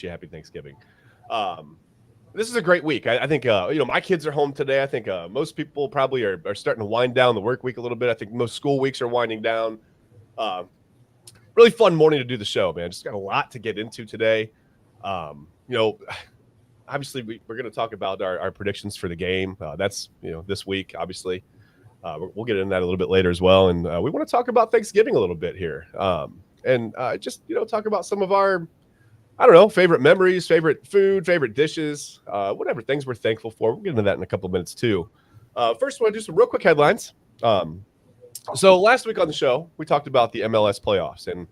you happy Thanksgiving. This is a great week. I think, my kids are home today. I think most people probably are starting to wind down the work week a little bit. I think most school weeks are winding down. Uh, really fun morning to do the show, man. Just got a lot to get into today. Um, you know, obviously we're going to talk about our predictions for the game. That's, this week, obviously. We'll get into that a little bit later as well. And we want to talk about Thanksgiving a little bit here. And just, talk about some of our, I don't know, favorite memories, favorite food, favorite dishes, whatever things we're thankful for. We'll get into that in a couple of minutes too. First, I want to do some real quick headlines. So last week on the show, we talked about the MLS playoffs, and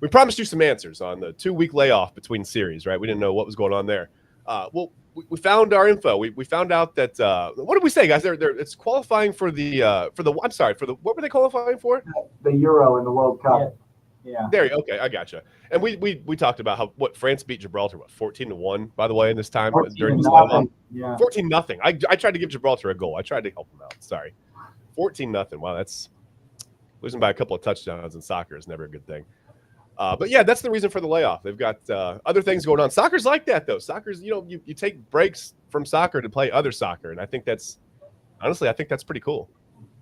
we promised you some answers on the 2-week layoff between series, right? We didn't know what was going on there. Well, we found our info. We found out that what did we say, guys? It's qualifying for the what were they qualifying for? The Euro and the World Cup. Yeah. There you okay, I gotcha. And we talked about what France beat Gibraltar 14-1, by the way, in this time during this time. Yeah. 14-0. I tried to give Gibraltar a goal. I tried to help them out. Sorry. 14-0. Wow, that's losing by a couple of touchdowns in soccer is never a good thing. But yeah, that's the reason for the layoff. They've got other things going on. Soccer's like that, though. Soccer's, you take breaks from soccer to play other soccer, and I think that's pretty cool.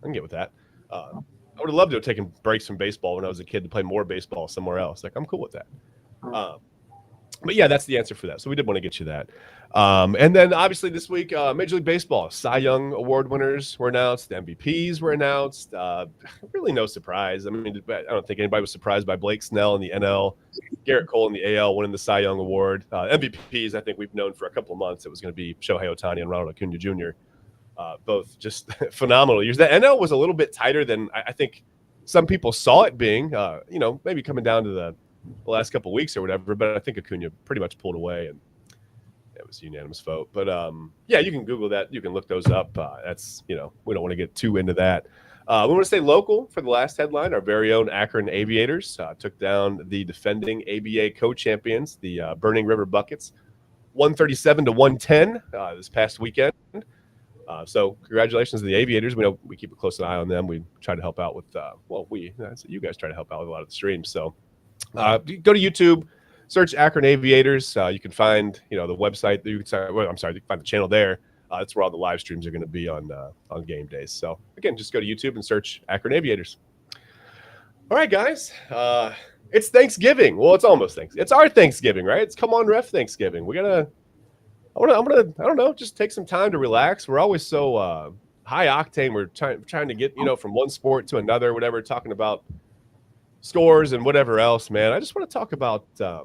I can get with that. I would have loved to have taken breaks from baseball when I was a kid to play more baseball somewhere else. Like, I'm cool with that. But yeah, that's the answer for that. So we did want to get you that. And then obviously this week, Major League Baseball, Cy Young Award winners were announced. The MVPs were announced. Really no surprise. I mean, I don't think anybody was surprised by Blake Snell in the NL, Garrett Cole in the AL winning the Cy Young Award. MVPs, I think we've known for a couple of months it was going to be Shohei Ohtani and Ronald Acuna Jr. Both just phenomenal years. The NL was a little bit tighter than I think some people saw it being, maybe coming down to the last couple of weeks or whatever, but I think Acuna pretty much pulled away, and it was a unanimous vote. But yeah, you can Google that. You can look those up. That's, we don't want to get too into that. We want to stay local for the last headline. Our very own Akron Aviators took down the defending ABA co-champions, the Burning River Buckets, 137-110 this past weekend. So congratulations to the Aviators. We know we keep a close eye on them. We try to help out with, you guys try to help out with a lot of the streams. So go to YouTube, search Akron Aviators. You can find, the website. You can find the channel there. That's where all the live streams are going to be on game days. So again, just go to YouTube and search Akron Aviators. All right, guys. It's Thanksgiving. Well, it's almost Thanksgiving. It's our Thanksgiving, right? It's Come On Ref Thanksgiving. I'm gonna, I don't know, just take some time to relax. We're always so high octane. We're trying to get, from one sport to another, whatever, talking about scores and whatever else, man. I just want to talk about, I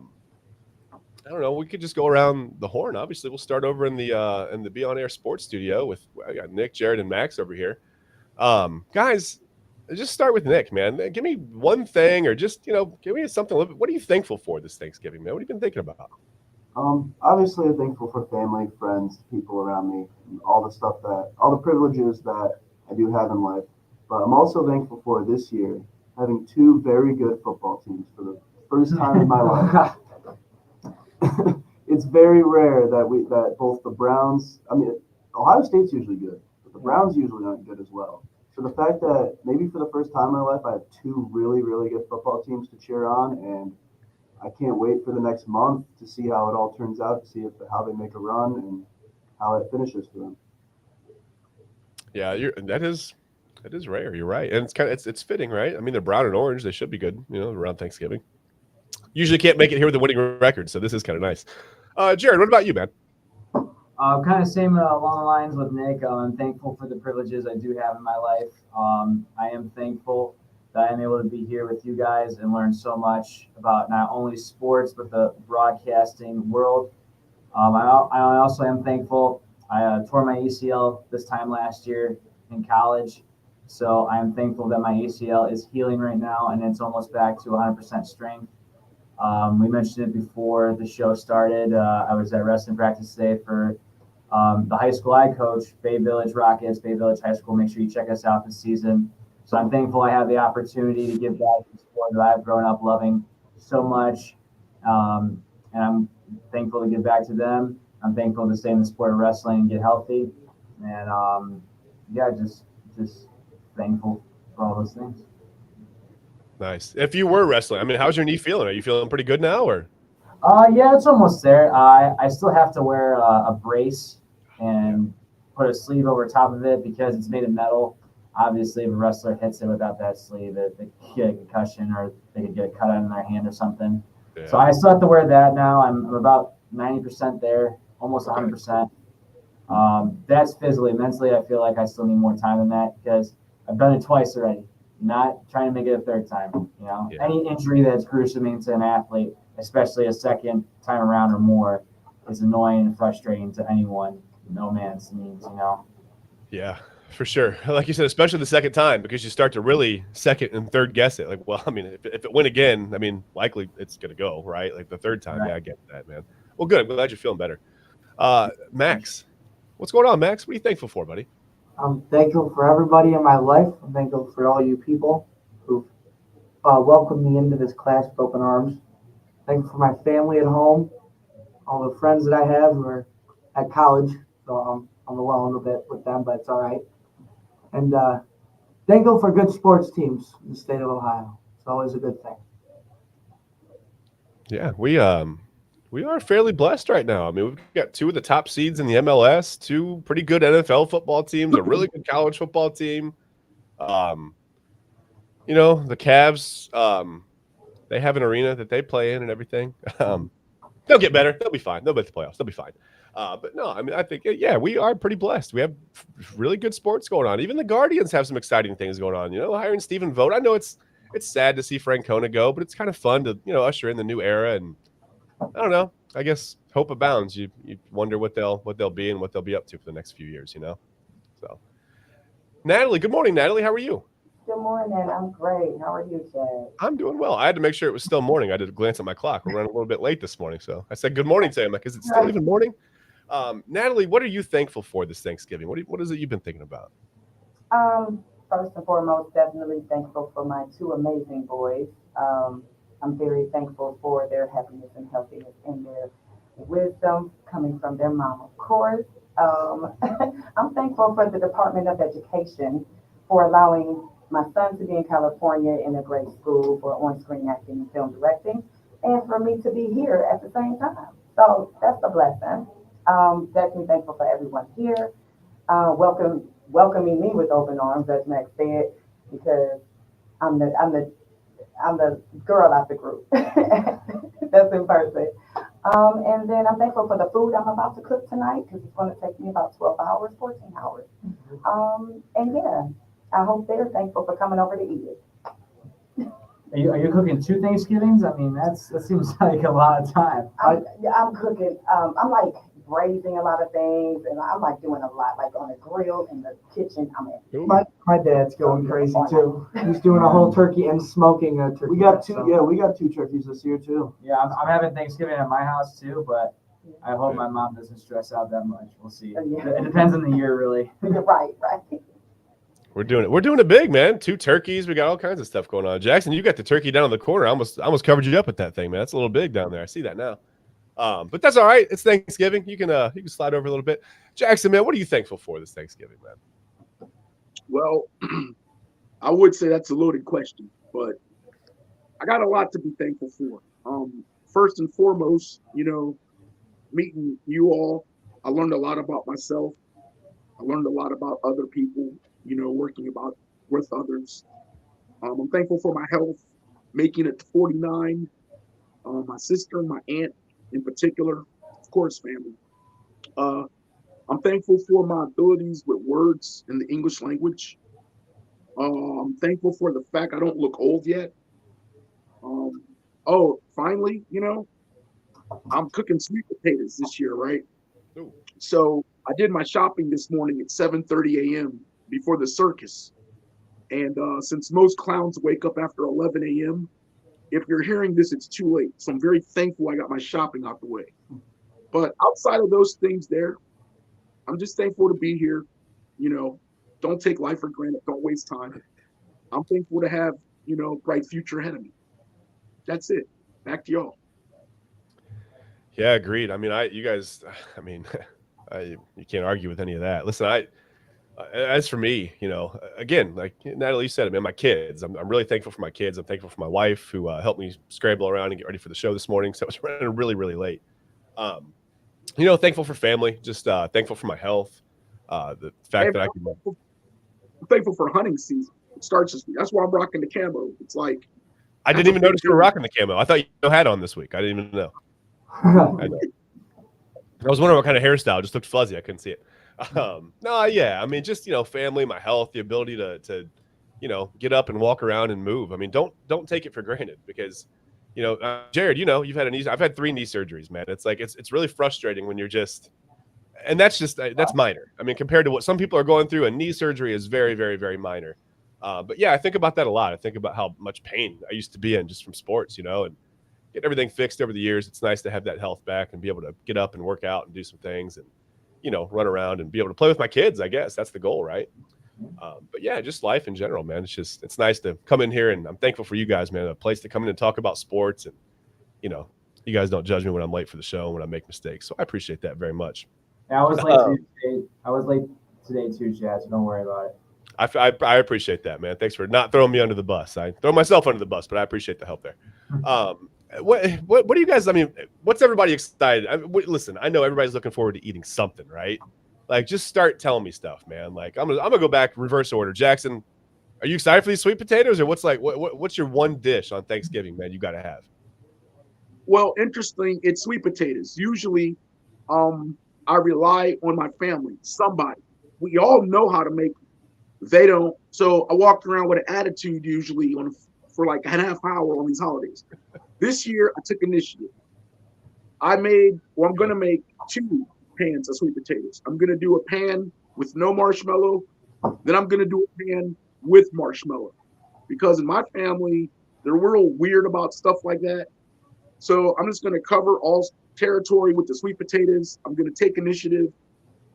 don't know, we could just go around the horn. Obviously, we'll start over in the Be On Air Sports Studio with I got Nick, Jared, and Max over here. Guys, just start with Nick, man. Give me one thing, or just, give me something. What are you thankful for this Thanksgiving, man? What have you been thinking about? Obviously, I'm thankful for family, friends, people around me, and all the privileges that I do have in life. But I'm also thankful for this year having two very good football teams for the first time in my life. It's very rare that both the Browns, Ohio State's usually good, but the Browns usually aren't good as well. So the fact that maybe for the first time in my life I have two really, really good football teams to cheer on, and I can't wait for the next month to see how it all turns out, to see how they make a run and how it finishes for them. Yeah, that is rare. You're right, and it's fitting, right? I mean, they're brown and orange; they should be good, around Thanksgiving. Usually can't make it here with a winning record, so this is kind of nice. Jared, what about you, man? Kind of same along the lines with Nick. I'm thankful for the privileges I do have in my life. I am thankful that I'm able to be here with you guys and learn so much about not only sports, but the broadcasting world. I also am thankful. I tore my ACL this time last year in college. So I am thankful that my ACL is healing right now, and it's almost back to 100% strength. We mentioned it before the show started. I was at wrestling practice today for the high school I coach, Bay Village Rockets, Bay Village High School. Make sure you check us out this season. So I'm thankful I have the opportunity to give back to the sport that I've grown up loving so much. And I'm thankful to give back to them. I'm thankful to stay in the sport of wrestling and get healthy. And just thankful for all those things. Nice. If you were wrestling, how's your knee feeling? Are you feeling pretty good now, or? Yeah, it's almost there. I still have to wear a brace and put a sleeve over top of it because it's made of metal. Obviously, if a wrestler hits it without that sleeve, they could get a concussion or they could get a cut on their hand or something. Yeah. So I still have to wear that now. I'm about 90% there, almost 100%. That's physically. Mentally, I feel like I still need more time than that because I've done it twice already. Not trying to make it a third time. Any injury that's gruesome to an athlete, especially a second time around or more, is annoying and frustrating to anyone. No man's needs. Yeah, for sure. Like you said, especially the second time, because you start to really second and third guess it. Like, well, I mean, if it went again, I mean, likely it's going to go, right? Like the third time. Right. Yeah, I get that, man. Well, good. I'm glad you're feeling better. Max, what's going on, Max? What are you thankful for, buddy? I'm thankful for everybody in my life. I'm thankful for all you people who've welcomed me into this class with open arms. Thankful for my family at home, all the friends that I have who are at college. So I'm alone a bit with them, but it's all right. And thankful for good sports teams in the state of Ohio. It's always a good thing. Yeah, we are fairly blessed right now. I mean, we've got two of the top seeds in the MLS, two pretty good NFL football teams, a really good college football team. The Cavs, they have an arena that they play in and everything. They'll get better. They'll be fine. They'll make the playoffs. They'll be fine. But no, I mean, I think, yeah, we are pretty blessed. We have really good sports going on. Even the Guardians have some exciting things going on. Hiring Stephen Vogt. I know it's sad to see Francona go, but it's kind of fun to, usher in the new era. And I don't know. I guess hope abounds. You wonder what they'll be and what they'll be up to for the next few years, So, Natalie, good morning, Natalie. How are you? Good morning. I'm great. How are you, Chad? I'm doing well. I had to make sure it was still morning. I did a glance at my clock. We're running a little bit late this morning. So I said good morning to him. Like, is it still even morning? Natalie, what are you thankful for this Thanksgiving? What is it you've been thinking about? First and foremost, definitely thankful for my two amazing boys. I'm very thankful for their happiness and healthiness and their wisdom coming from their mom, of course. I'm thankful for the Department of Education for allowing my son to be in California in a great school for on-screen acting and film directing, and for me to be here at the same time. So that's a blessing. Definitely thankful for everyone here. Welcoming me with open arms, as Max said, because I'm the girl out the group. That's in person. And then I'm thankful for the food I'm about to cook tonight because it's going to take me about 12 hours, 14 hours. And yeah, I hope they're thankful for coming over to eat it. Are you cooking 2 Thanksgivings? I mean, that seems like a lot of time. I'm cooking. I'm like braising a lot of things, and I'm like doing a lot, like on a grill in the kitchen. I'm in. My dad's going crazy too. He's doing a whole turkey and smoking a turkey. We got two. Yeah, we got 2 turkeys this year too. Yeah, I'm having Thanksgiving at my house too, but I hope my mom doesn't stress out that much. We'll see. It depends on the year, really. Right. We're doing it big, man. 2 turkeys. We got all kinds of stuff going on. Jackson, you got the turkey down in the corner. I almost covered you up with that thing, man. That's a little big down there. I see that now. But that's all right. It's Thanksgiving. You can slide over a little bit. Jackson, man, what are you thankful for this Thanksgiving, man? Well, I would say that's a loaded question, but I got a lot to be thankful for. First and foremost, meeting you all, I learned a lot about myself. I learned a lot about other people, working with others. I'm thankful for my health, making it to 49. My sister and my aunt in particular, of course, family. I'm thankful for my abilities with words in the English language. I'm thankful for the fact I don't look old yet. Finally, I'm cooking sweet potatoes this year, right? Ooh. So I did my shopping this morning at 7:30 a.m. before the circus. And since most clowns wake up after 11 a.m., if you're hearing this, it's too late. So I'm very thankful I got my shopping out the way. But outside of those things there, I'm just thankful to be here. Don't take life for granted. Don't waste time. I'm thankful to have, bright future ahead of me. That's it. Back to y'all. Yeah, agreed. I mean, you guys, you can't argue with any of that. Listen, As for me, again, like Natalie said, man, my kids. I'm really thankful for my kids. I'm thankful for my wife who helped me scramble around and get ready for the show this morning. So I was running really, really late. Um, thankful for family. Just thankful for my health. The fact And that I can. I'm thankful for hunting season. It starts this week. That's why I'm rocking the camo. It's like I that's didn't a even big notice you were deal. rocking the camo. I thought you had on this week. I didn't even know. I was wondering what kind of hairstyle. It just looked fuzzy. I couldn't see it. No, yeah. I mean, just family, my health, the ability to get up and walk around and move. I mean, don't take it for granted because, Jared, you've had I've had 3 knee surgeries, man. It's like it's really frustrating when you're just, and that's minor. I mean, compared to what some people are going through, a knee surgery is very, very, very minor. But yeah, I think about that a lot. I think about how much pain I used to be in just from sports, and get everything fixed over the years. It's nice to have that health back and be able to get up and work out and do some things and, run around and be able to play with my kids. I guess that's the goal, right? But yeah, just life in general, man. It's nice to come in here, and I'm thankful for you guys, man. A place to come in and talk about sports, and you guys don't judge me when I'm late for the show and when I make mistakes. So I appreciate that very much. Yeah, I was late today. I was late today too, Chad. So don't worry about it. I appreciate that, man. Thanks for not throwing me under the bus. I throw myself under the bus, but I appreciate the help there. What do you guys? I mean, what's everybody excited? Listen, I know everybody's looking forward to eating something, right? Like, just start telling me stuff, man. Like, I'm gonna go back reverse order. Jackson, are you excited for these sweet potatoes, or what's your one dish on Thanksgiving, man? You got to have. Well, interesting. It's sweet potatoes. Usually, I rely on my family. Somebody. We all know how to make them. They don't. So I walked around with an attitude usually for like a half hour on these holidays. This year, I took initiative. I'm going to make 2 pans of sweet potatoes. I'm going to do a pan with no marshmallow. Then I'm going to do a pan with marshmallow. Because in my family, they're real weird about stuff like that. So I'm just going to cover all territory with the sweet potatoes. I'm going to take initiative.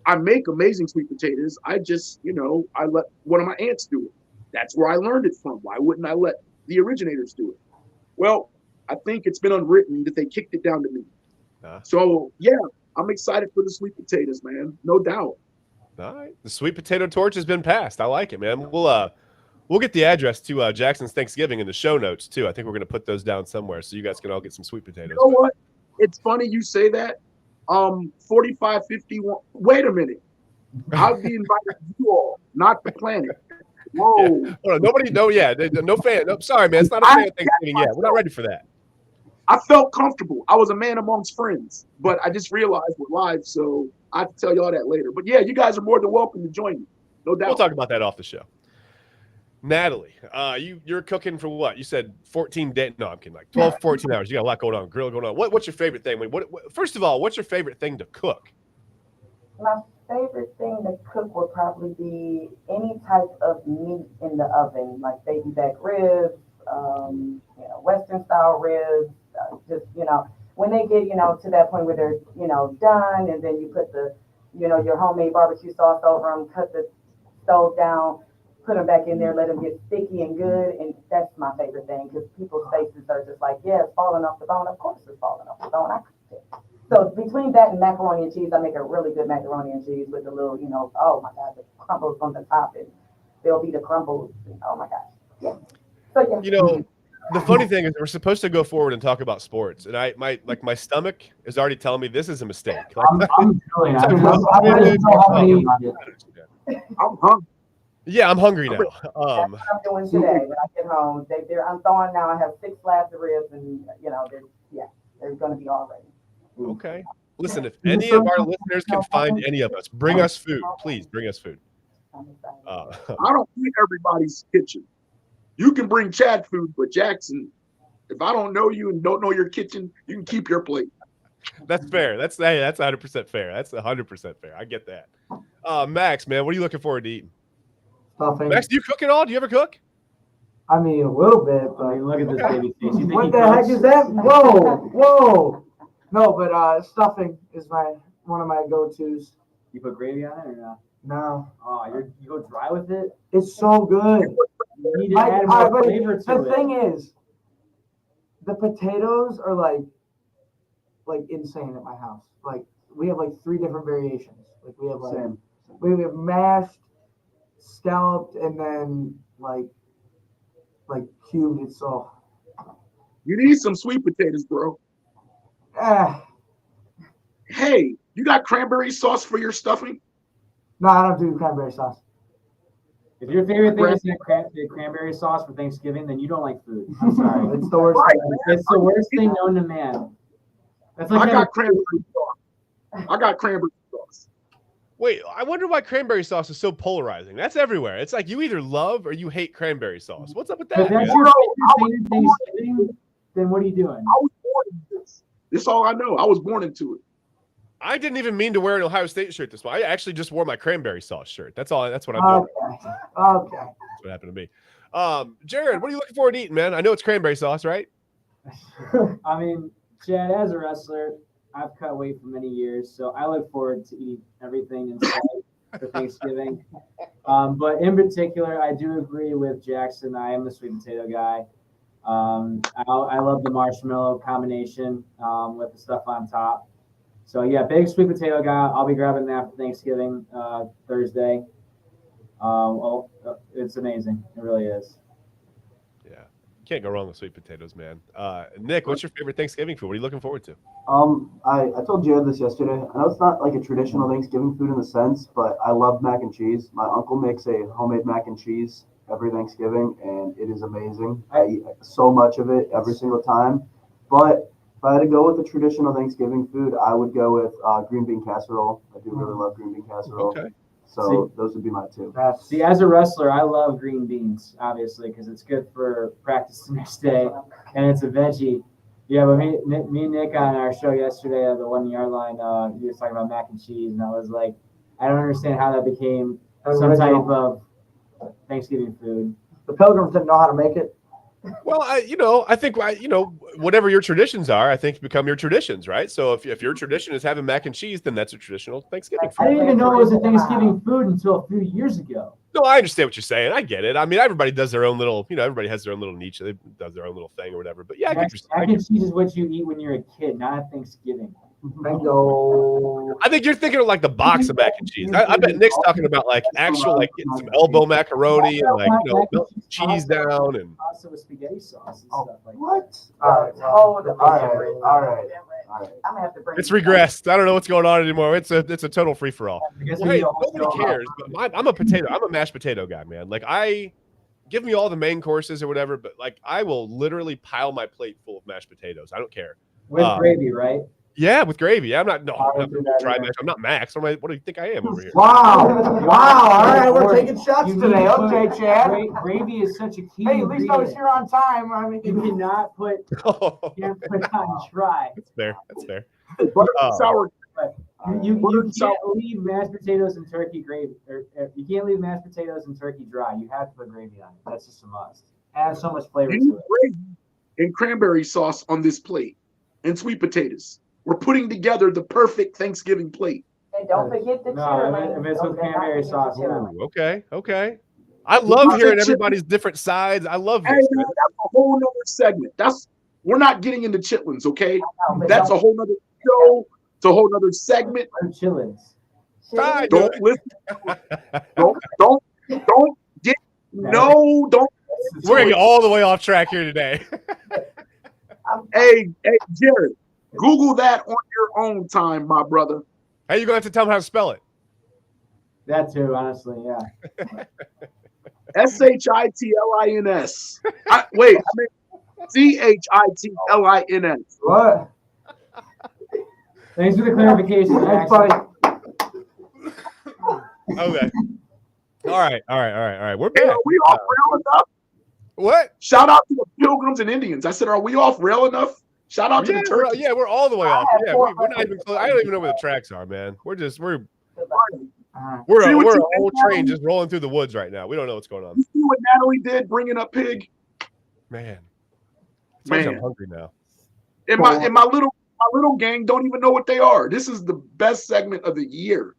I make amazing sweet potatoes. I just, I let one of my aunts do it. That's where I learned it from. Why wouldn't I let the originators do it? Well, I think it's been unwritten that they kicked it down to me. So, yeah, I'm excited for the sweet potatoes, man. No doubt. All right. The sweet potato torch has been passed. I like it, man. We'll get the address to Jackson's Thanksgiving in the show notes, too. I think we're going to put those down somewhere so you guys can all get some sweet potatoes. You know what? It's funny you say that. 45, 51. Wait a minute. I'll be invited to you all, not the planet. Whoa. Yeah. Hold on, nobody, no fan. No, sorry, man. It's not a fan Thanksgiving yet. We're not ready for that. I felt comfortable. I was a man amongst friends, but I just realized we're live, so I have to tell y'all that later. But yeah, you guys are more than welcome to join me. No doubt. We'll talk about that off the show. Natalie, you're cooking for what? You said 14 days. No, I'm kidding. Like 12, 14 hours. You got a lot going on. Grill going on. What's your favorite thing? First of all, what's your favorite thing to cook? My favorite thing to cook would probably be any type of meat in the oven, like baby back ribs, Western style ribs. Just when they get to that point where they're done, and then you put the your homemade barbecue sauce over them, cut the stove down, put them back in there, let them get sticky and good, and that's my favorite thing because people's faces are just like, yeah, it's falling off the bone. Of course it's falling off the bone. I cooked it. So between that and macaroni and cheese, I make a really good macaroni and cheese with the little, oh my God, the crumbles on the top, and they'll be the crumbles. And, oh my gosh, yeah. So yeah. The funny thing is we're supposed to go forward and talk about sports, and my stomach is already telling me this is a mistake. I'm feeling. I'm hungry. Yeah, I'm hungry now. That's what I'm doing today. When I get home, I'm thawing now. I have 6 slabs of ribs, and they're going to be all ready. Okay. Listen, if any of our listeners can find any of us, bring us food. Please bring us food. I don't eat everybody's kitchen. You can bring Chad food, but Jackson, if I don't know you and don't know your kitchen, you can keep your plate. That's fair. That's 100% fair. That's 100% fair. I get that. Max, man, what are you looking forward to eating? Stuffing. Max, do you cook at all? Do you ever cook? I mean, a little bit, but look at this baby face. You think what the heck is that? Whoa. No, but stuffing is one of my go-tos. You put gravy on it or not? No. Oh, you go dry with it? It's so good. You need to add more but flavor to the it. thing is, the potatoes are like insane at my house. Like we have like 3 different variations. Like we have we have mashed, scalloped and then like cubed. It's so. You need some sweet potatoes, bro. Eh. Hey, you got cranberry sauce for your stuffing? No, I don't do cranberry sauce. If your favorite thing is the cranberry sauce for Thanksgiving, then you don't like food. I'm sorry. It's the worst. Right, thing. It's the worst thing known to man. That's like I got cranberry sauce. I got cranberry sauce. Wait, I wonder why cranberry sauce is so polarizing. That's everywhere. It's like you either love or you hate cranberry sauce. What's up with If that? that's man? your favorite thing at Thanksgiving, then what are you doing? I was born in this. This is all I know. I was born into it. I didn't even mean to wear an Ohio State shirt this morning. I actually just wore my cranberry sauce shirt. That's all. That's what I'm doing. Okay. That's what happened to me. Jared, what are you looking forward to eating, man? I know it's cranberry sauce, right? I mean, Chad, as a wrestler, I've cut weight for many years, so I look forward to eating everything in sight for Thanksgiving. But in particular, I do agree with Jackson. I am the sweet potato guy. I love the marshmallow combination with the stuff on top. So yeah, big sweet potato guy. I'll be grabbing that for Thanksgiving Thursday. It's amazing. It really is. Yeah. Can't go wrong with sweet potatoes, man. Nick, what's your favorite Thanksgiving food? What are you looking forward to? I told Jared this yesterday. I know it's not like a traditional Thanksgiving food in the sense, but I love mac and cheese. My uncle makes a homemade mac and cheese every Thanksgiving, and it is amazing. I eat so much of it every single time. But if I had to go with a traditional Thanksgiving food, I would go with green bean casserole. I do really love green bean casserole. Okay. So those would be my two. See, as a wrestler, I love green beans, obviously, because it's good for practice the next day, and it's a veggie. Yeah, but me and Nick on our show yesterday at the 1 yard line, he was talking about mac and cheese, and I was like, I don't understand how that became some type of Thanksgiving food. The Pilgrims didn't know how to make it. Well, I think whatever your traditions are, I think become your traditions, right? So if your tradition is having mac and cheese, then that's a traditional Thanksgiving I food. didn't even know it was a Thanksgiving food until a few years ago. No, I understand what you're saying. I get it. I mean, everybody does their own little, everybody has their own little niche. They does their own little thing or whatever. But yeah, I get Mac and cheese is what you eat when you're a kid, not at Thanksgiving. Bingo. I think you're thinking of like the box of mac and cheese. I bet Nick's talking about like actual, like getting some elbow macaroni and like melting cheese down and Pasta with spaghetti sauce and stuff like that. What? All right. I'm gonna have to bring. it's regressed. I don't know what's going on anymore. It's a total free for all. I guess Well, we hey, all nobody know cares. But I'm a mashed potato guy, man. Like give me all the main courses or whatever, but like I will literally pile my plate full of mashed potatoes. I don't care. with gravy, right? Yeah, with gravy. I'm not. No, I I'm would do not that try either. mash. I'm not Max. What do you think I am over here? Wow. All right, we're taking shots You today. need to Okay, put- Chad. Gravy is such a key. Hey, at least I was ingredient. here on time. I mean, You cannot put it on dry. That's fair. That's fair. Butter Oh. sour. You So- can't leave mashed potatoes and turkey gravy, or you can't leave mashed potatoes and turkey dry. You have to put gravy on it. That's just a must. Adds so much flavor You need to it. gravy and cranberry sauce on this plate, and sweet potatoes. We're putting together the perfect Thanksgiving plate. And don't forget the No, chitterlings. if it's with Don't forget cranberry the sauce, yeah. chitterlings. Ooh, okay. I love hearing everybody's different sides. I love Hey, this. man, that's a whole nother segment. We're not getting into chitlins, okay? No, but That's a whole nother show. It's a whole nother segment. Or chillins. Fine. Don't listen. Don't get don't. We're gonna get all the way off track here today. Hey, Jared, Google that on your own time, my brother. Hey, you're gonna have to tell them how to spell it. That too, honestly, yeah. SHITLINS. Wait, I mean CHITLINS. what? Thanks for the clarification, Thanks, Jackson. buddy. Okay. All right. We're Hey, back. are we off rail enough? What? Shout out to the Pilgrims and Indians. I said, are we off rail enough? Shout out to Yeah, the Turkeys. we're all the way off. have Yeah, four we're not even close. I don't even know where the tracks are, man. We're See a, what we're a you whole did, train Natalie? just rolling through the woods right now. We don't know what's going on, You see what Natalie did bringing up pig? man. I'm Man. hungry now. And my little gang don't even know what they are. This is the best segment of the year.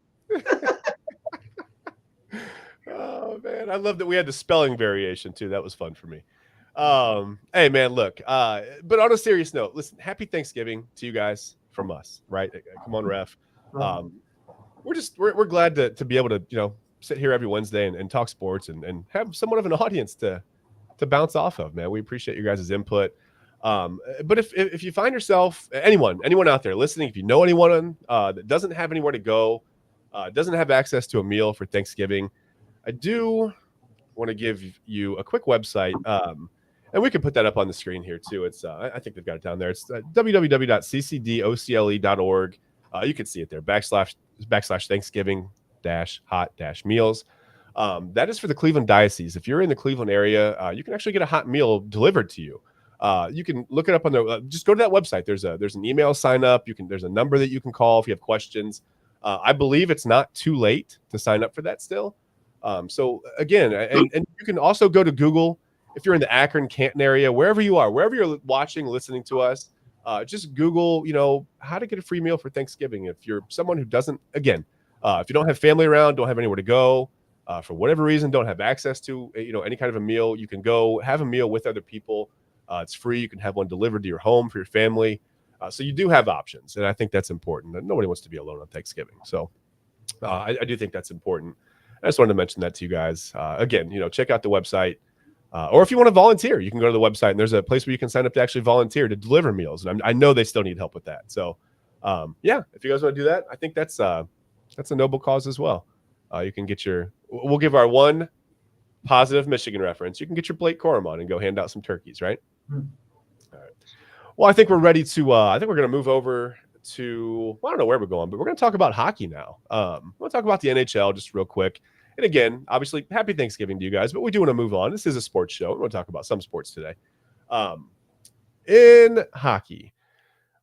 Oh man, I love that we had the spelling variation too. That was fun for me. Hey man, look. But on a serious note, listen. Happy Thanksgiving to you guys from us, right? Come on, ref. We're glad to be able to sit here every Wednesday and talk sports and have somewhat of an audience to bounce off of, man. We appreciate your guys' input. But if you find yourself, anyone out there listening, if you know anyone that doesn't have anywhere to go, doesn't have access to a meal for Thanksgiving, I do want to give you a quick website. And we can put that up on the screen here too. It's I think they've got it down there. It's www.ccdocle.org. You can see it there, / Thanksgiving hot meals. That is for the Cleveland Diocese. If you're in the Cleveland area, you can actually get a hot meal delivered to you. You can look it up on the. Just go to that website. There's an email sign up. There's a number that you can call if you have questions. I believe it's not too late to sign up for that still. So again, and you can also go to Google if you're in the Akron, Canton area, wherever you are, wherever you're watching, listening to us. Just Google, how to get a free meal for Thanksgiving. If you're someone who doesn't, again, if you don't have family around, don't have anywhere to go, for whatever reason, don't have access to, any kind of a meal, you can go have a meal with other people. It's free. You can have one delivered to your home for your family. So you do have options. And I think that's important. Nobody wants to be alone on Thanksgiving. So I do think that's important. I just wanted to mention that to you guys. Again, check out the website. Or if you want to volunteer, you can go to the website and there's a place where you can sign up to actually volunteer to deliver meals. And I know they still need help with that. So, if you guys want to do that, I think that's a noble cause as well. You can get we'll give our one positive Michigan reference. You can get your Blake Corum on and go hand out some turkeys, right? All right. Well, I think we're ready to, I think we're going to move over to, I don't know where we're going, but we're going to talk about hockey now. We'll talk about the NHL just real quick. And again, obviously, happy Thanksgiving to you guys, but we do want to move on. This is a sports show. We want to talk about some sports today. In hockey,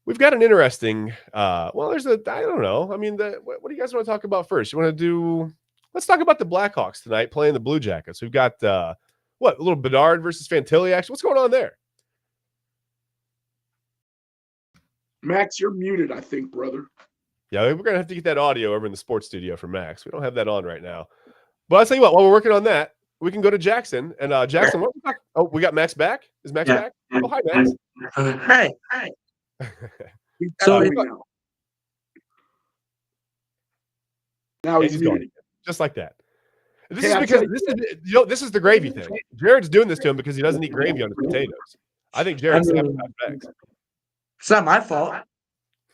we've got an interesting, I don't know. I mean, what do you guys want to talk about first? Let's talk about the Blackhawks tonight playing the Blue Jackets. We've got, a little Bedard versus Fantilli action. What's going on there? Max, you're muted, I think, brother. Yeah, we're going to have to get that audio over in the sports studio for Max. We don't have that on right now. But I'll tell you what, while we're working on that, we can go to Jackson. And Jackson, we got Max back? Is Max back? Oh, hi, Max. Hey. So now he's going muted. just like that. This Hey, is because this is the gravy thing. Jared's doing this to him because he doesn't eat gravy on his potatoes. I think Jared's sabotaged Max. It's not my fault.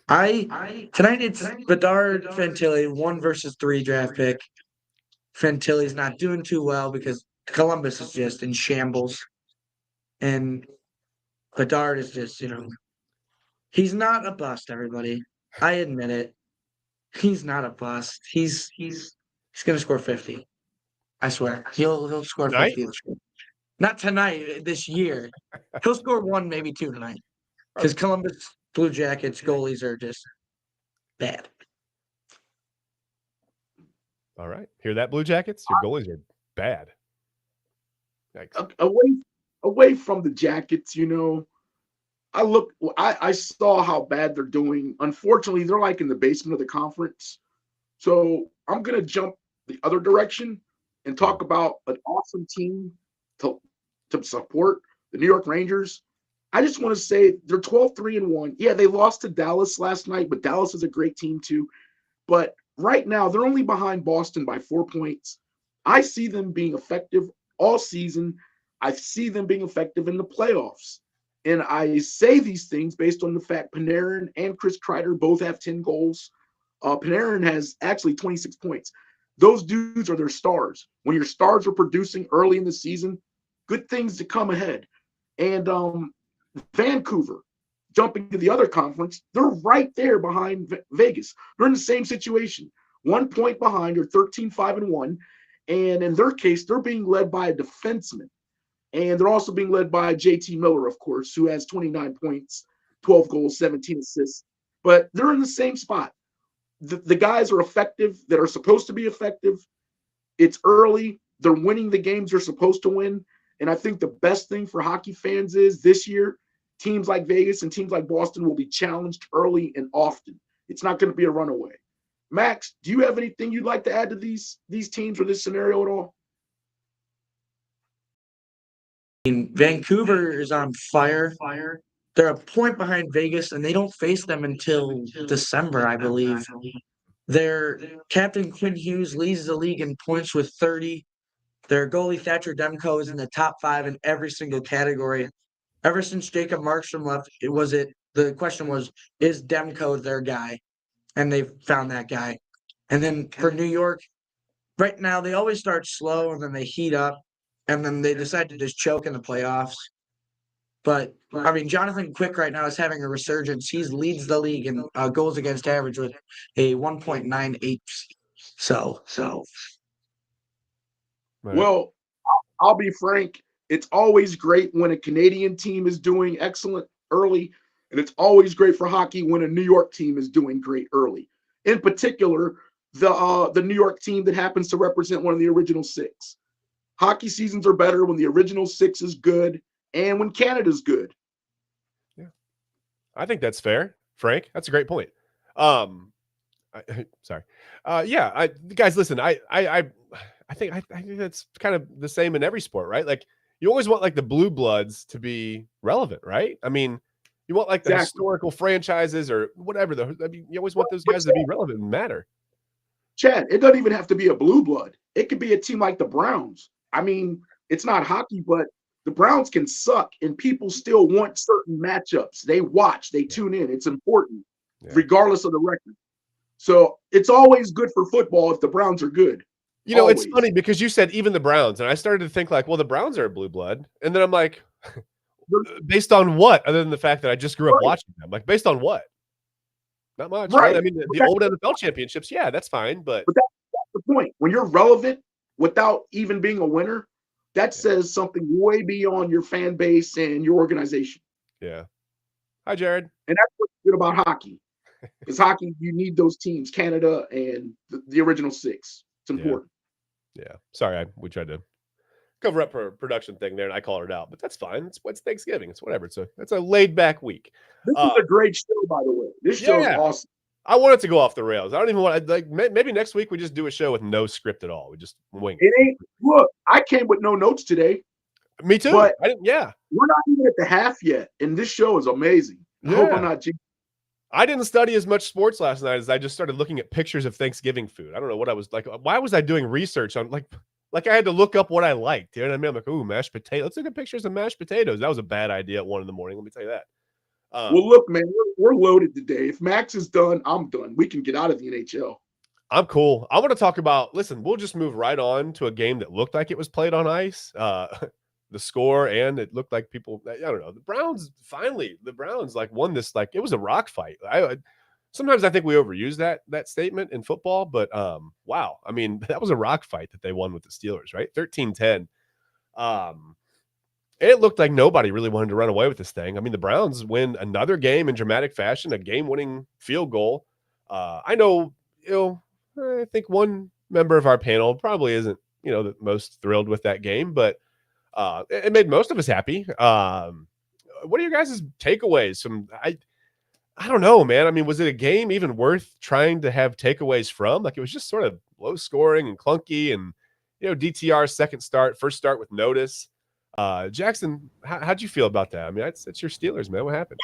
Tonight it's Bedard Fantilli 1 versus 3 draft pick. Fantilli's not doing too well because Columbus is just in shambles, and Bedard is just he's not a bust. Everybody, I admit it. He's not a bust. He's gonna score 50. I swear he'll score 50. Not tonight. This year, he'll score 1, maybe 2 tonight. Because Columbus Blue Jackets goalies are just bad. All right. Hear that, Blue Jackets? Your goalies are bad. Yikes. Away from the Jackets, I saw how bad they're doing. Unfortunately, they're like in the basement of the conference. So I'm going to jump the other direction and talk about an awesome team to support, the New York Rangers. I just want to say they're 12-3-1. Yeah, they lost to Dallas last night, but Dallas is a great team too. But right now, they're only behind Boston by 4 points. I see them being effective all season. I see them being effective in the playoffs. And I say these things based on the fact Panarin and Chris Kreider both have 10 goals. Panarin has actually 26 points. Those dudes are their stars. When your stars are producing early in the season, good things to come ahead. And Vancouver, jumping to the other conference, they're right there behind Vegas. They're in the same situation. 1 point behind, they're 13-5-1. And in their case, they're being led by a defenseman. And they're also being led by JT Miller, of course, who has 29 points, 12 goals, 17 assists. But they're in the same spot. The guys are effective that are supposed to be effective. It's early. They're winning the games they're supposed to win. And I think the best thing for hockey fans is this year, teams like Vegas and teams like Boston will be challenged early and often. It's not going to be a runaway. Max, do you have anything you'd like to add to these teams or this scenario at all? Vancouver is on fire. They're a point behind Vegas, and they don't face them until December, I believe. Their captain Quinn Hughes leads the league in points with 30. Their goalie Thatcher Demko is in the top 5 in every single category. Ever since Jacob Markstrom left, the question was, is Demko their guy? And they found that guy. And then for New York, right now they always start slow and then they heat up and then they decide to just choke in the playoffs. But I mean, Jonathan Quick right now is having a resurgence. He leads the league in goals against average with a 1.98. So Right. Well, I'll be frank. It's always great when a Canadian team is doing excellent early, and it's always great for hockey when a New York team is doing great early. In particular, the New York team that happens to represent one of the original 6. Hockey seasons are better when the original 6 is good and when Canada's good. Yeah, I think that's fair, Frank. That's a great point. Sorry. Guys, listen. I think that's kind of the same in every sport, right? Like you always want like the blue bloods to be relevant, right? I mean, you want like the historical franchises or whatever. You always want those guys to be relevant and matter. Chad, it doesn't even have to be a blue blood. It could be a team like the Browns. I mean, it's not hockey, but the Browns can suck, and people still want certain matchups. They watch, they tune in. It's important, regardless of the record. So it's always good for football if the Browns are good. You know, It's funny because you said even the Browns, and I started to think like, well, the Browns are a blue blood, and then I'm like, based on what? Other than the fact that I just grew up watching them, like based on what? Not much, right? I mean, the old NFL championships, yeah, that's fine, but that's the point. When you're relevant without even being a winner, that says something way beyond your fan base and your organization. Yeah. Hi, Jared. And that's what's good about hockey. Because hockey, you need those teams, Canada and the original 6. It's important. Yeah. Sorry, we tried to cover up her production thing there, and I called it out, but that's fine. It's Thanksgiving. It's whatever. It's a laid back week. This is a great show, by the way. This show is awesome. I want it to go off the rails. I don't even want to, like, maybe next week we just do a show with no script at all. We just wing it. It ain't. Look, I came with no notes today. Me too. But I didn't. Yeah. We're not even at the half yet, and this show is amazing. I hope I'm not. I didn't study as much sports last night as I just started looking at pictures of Thanksgiving food. I don't know what I was like. Why was I doing research on like I had to look up what I liked? You know what I mean? I'm like, ooh, mashed potatoes. Let's look at pictures of mashed potatoes. That was a bad idea at 1 a.m. Let me tell you that. Well, look, man, we're loaded today. If Max is done, I'm done. We can get out of the NHL. I'm cool. I want to talk about. Listen, we'll just move right on to a game that looked like it was played on ice. The score, and it looked like people. I don't know. The Browns like won this. Like it was a rock fight. Sometimes I think we overuse that statement in football, but wow. I mean, that was a rock fight that they won with the Steelers, right? 13-10. It looked like nobody really wanted to run away with this thing. I mean, the Browns win another game in dramatic fashion, a game-winning field goal. I know, I think one member of our panel probably isn't, the most thrilled with that game, but it made most of us happy. What are your guys' takeaways from? I don't know, man. I mean, was it a game even worth trying to have takeaways from? Like, it was just sort of low scoring and clunky, and DTR's first start with notice. Jackson, how'd you feel about that? I mean, it's your Steelers, man. What happened?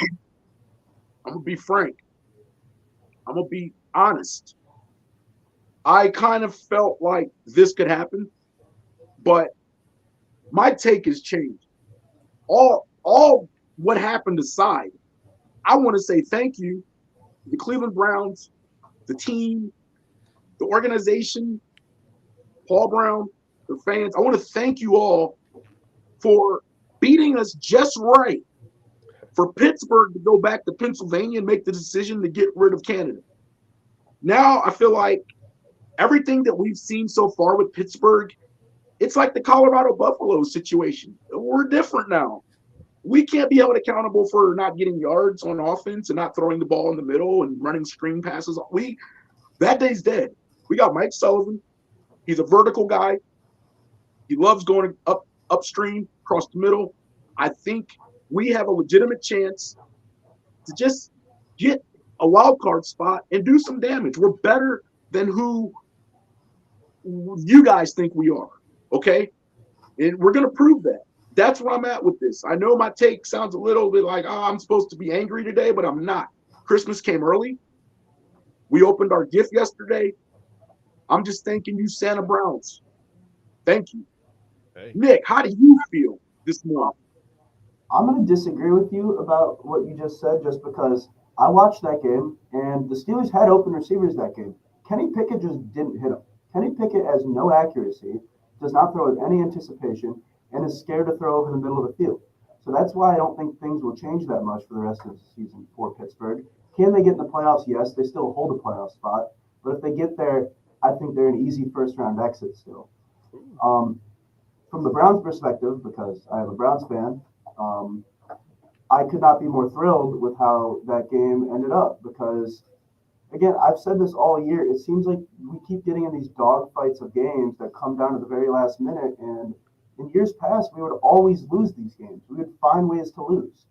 I'm gonna be frank. I'm gonna be honest. I kind of felt like this could happen, but my take has changed. All what happened aside, I want to say thank you to the Cleveland Browns, the team, the organization, Paul Brown, the fans. I want to thank you all for beating us just right for Pittsburgh to go back to Pennsylvania and make the decision to get rid of Canada. Now I feel like everything that we've seen so far with Pittsburgh, it's like the Colorado Buffalo situation. We're different now. We can't be held accountable for not getting yards on offense and not throwing the ball in the middle and running screen passes. That day's dead. We got Mike Sullivan. He's a vertical guy. He loves going upstream, across the middle. I think we have a legitimate chance to just get a wild card spot and do some damage. We're better than who you guys think we are, okay? And we're going to prove that. That's where I'm at with this. I know my take sounds a little bit like, I'm supposed to be angry today, but I'm not. Christmas came early. We opened our gift yesterday. I'm just thanking you, Santa Browns. Thank you. Hey. Nick, how do you feel this morning? I'm going to disagree with you about what you just said, just because I watched that game and the Steelers had open receivers that game. Kenny Pickett just didn't hit him. Kenny Pickett has no accuracy, does not throw with any anticipation, and is scared to throw over the middle of the field. So that's why I don't think things will change that much for the rest of the season for Pittsburgh. Can they get in the playoffs? Yes, they still hold a playoff spot. But if they get there, I think they're an easy first-round exit still. From the Browns' perspective, because I am a Browns fan, I could not be more thrilled with how that game ended up because, again, I've said this all year. It seems like we keep getting in these dog fights of games that come down to the very last minute. And in years past, we would always lose these games. We would find ways to lose.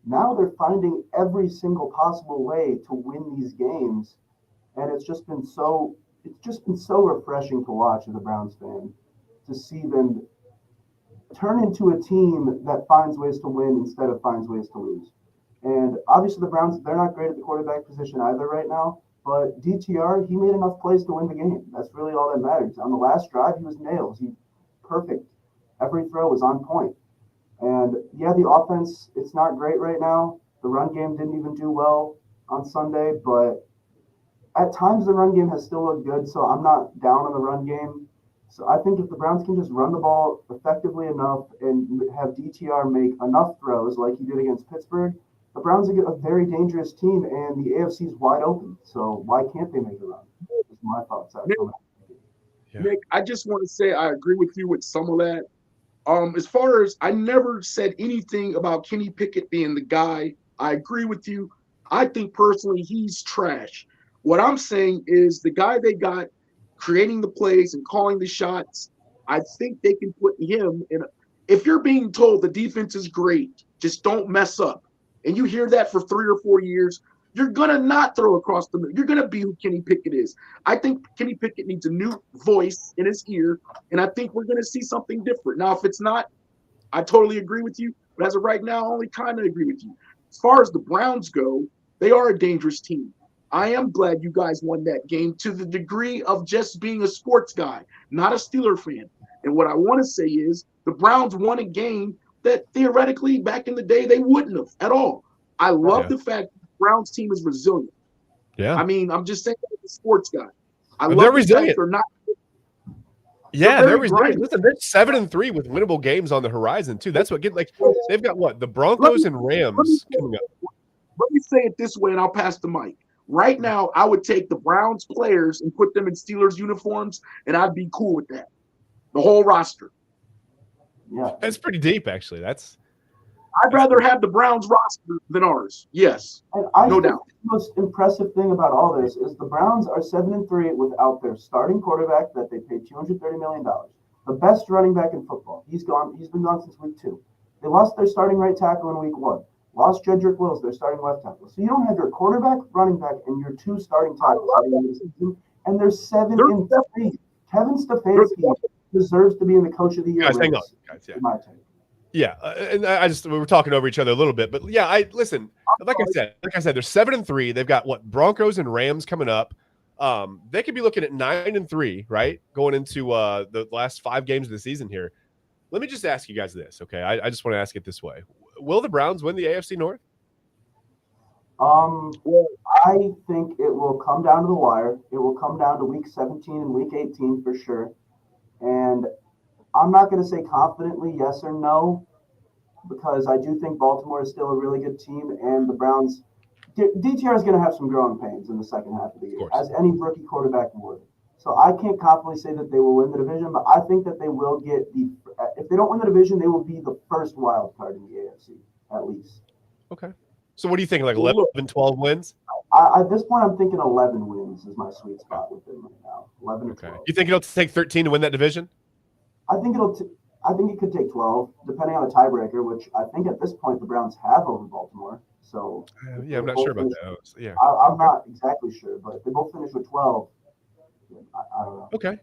Now they're finding every single possible way to win these games. And it's just been so refreshing to watch as a Browns fan to see them turn into a team that finds ways to win instead of finds ways to lose. And obviously the Browns, they're not great at the quarterback position either right now, but DTR, he made enough plays to win the game. That's really all that matters. On the last drive, he was nails. He perfect. Every throw was on point. And yeah, the offense, it's not great right now. The run game didn't even do well on Sunday, but at times the run game has still looked good, so I'm not down on the run game. So I think if the Browns can just run the ball effectively enough and have DTR make enough throws like he did against Pittsburgh, the Browns are a very dangerous team, and the AFC is wide open. So why can't they make a run? That's my thoughts. Nick, I just want to say I agree with you with some of that. As far as I never said anything about Kenny Pickett being the guy. I agree with you. I think personally he's trash. What I'm saying is the guy they got creating the plays and calling the shots, I think they can put him in. If you're being told the defense is great, just don't mess up, and you hear that for 3 or 4 years, you're going to not throw across the middle. You're going to be who Kenny Pickett is. I think Kenny Pickett needs a new voice in his ear, and I think we're going to see something different. Now, if it's not, I totally agree with you, but as of right now, I only kind of agree with you. As far as the Browns go, they are a dangerous team. I am glad you guys won that game to the degree of just being a sports guy, not a Steeler fan. And what I want to say is the Browns won a game that theoretically back in the day they wouldn't have at all. I love the fact that the Browns team is resilient. Yeah. I mean, I'm just saying as a sports guy. I They're love the resilient. fact they're not. Yeah, they're grinding. listen, they're 7-3 with winnable games on the horizon too. That's what they've got what? The Broncos and Rams coming up. Let me say it this way, and I'll pass the mic. Right now, I would take the Browns players and put them in Steelers uniforms, and I'd be cool with that. The whole roster. Yeah, That's pretty deep, actually. I'd rather have the Browns roster than ours. Yes, and I no think doubt. the most impressive thing about all this is the Browns are 7-3 without their starting quarterback that they paid $230 million. The best running back in football. He's gone. He's been gone since week 2. They lost their starting right tackle in week 1. Lost Jedrick Wills, their starting left tackle. So you don't have your quarterback, running back, and your 2 starting tackles at the end of the season, and they're 7-3. Kevin Stefanski deserves to be in the Coach of the Year Guys, hang race. on, guys. Yeah. In my take. Yeah, and we were talking over each other a little bit, but yeah, listen. Like I said, they're 7-3. They've got what, Broncos and Rams coming up. They could be looking at 9-3, right, going into the last 5 games of the season here. Let me just ask you guys this, okay? I just want to ask it this way: will the Browns win the AFC North? I think it will come down to the wire. It will come down to week 17 and week 18 for sure. And I'm not going to say confidently yes or no, because I do think Baltimore is still a really good team, and the Browns, DTR is going to have some growing pains in the second half of the year, as any rookie quarterback would. So I can't confidently say that they will win the division, but I think that they will get if they don't win the division, they will be the first wild card in the AFC, at least. Okay. So what do you think, like 11, 12 wins? At this point, I'm thinking 11 wins is my sweet spot with them right now. 11 or 12. You think it'll take 13 to win that division? I think it could take 12, depending on the tiebreaker, which I think at this point the Browns have over Baltimore. So yeah, I'm not sure about that. Yeah, I'm not exactly sure, but if they both finish with 12, I don't know. Okay.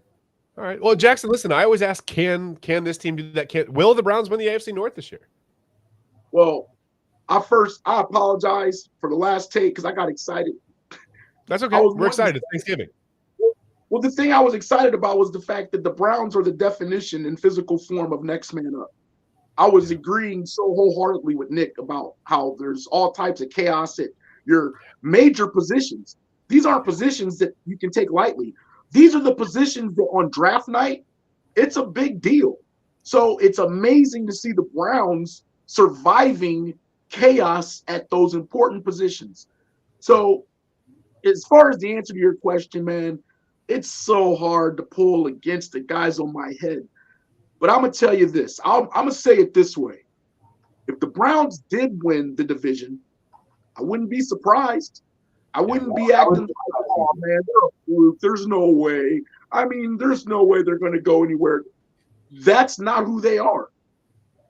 All right. Well, Jackson, listen, I always ask, can this team do that? Will the Browns win the AFC North this year? Well, I apologize for the last take because I got excited. That's I okay. was We're excited. It's Thanksgiving. Well, the thing I was excited about was the fact that the Browns are the definition in physical form of next man up. I was agreeing so wholeheartedly with Nick about how there's all types of chaos at your major positions. These aren't positions that you can take lightly. These are the positions that on draft night, it's a big deal. So it's amazing to see the Browns surviving chaos at those important positions. So as far as the answer to your question, man, it's so hard to pull against the guys on my head. But I'm going to tell you this. I'm going to say it this way. If the Browns did win the division, I wouldn't be surprised. I wouldn't be acting like, oh, man, they're a fluke. There's no way. I mean, there's no way they're going to go anywhere. That's not who they are.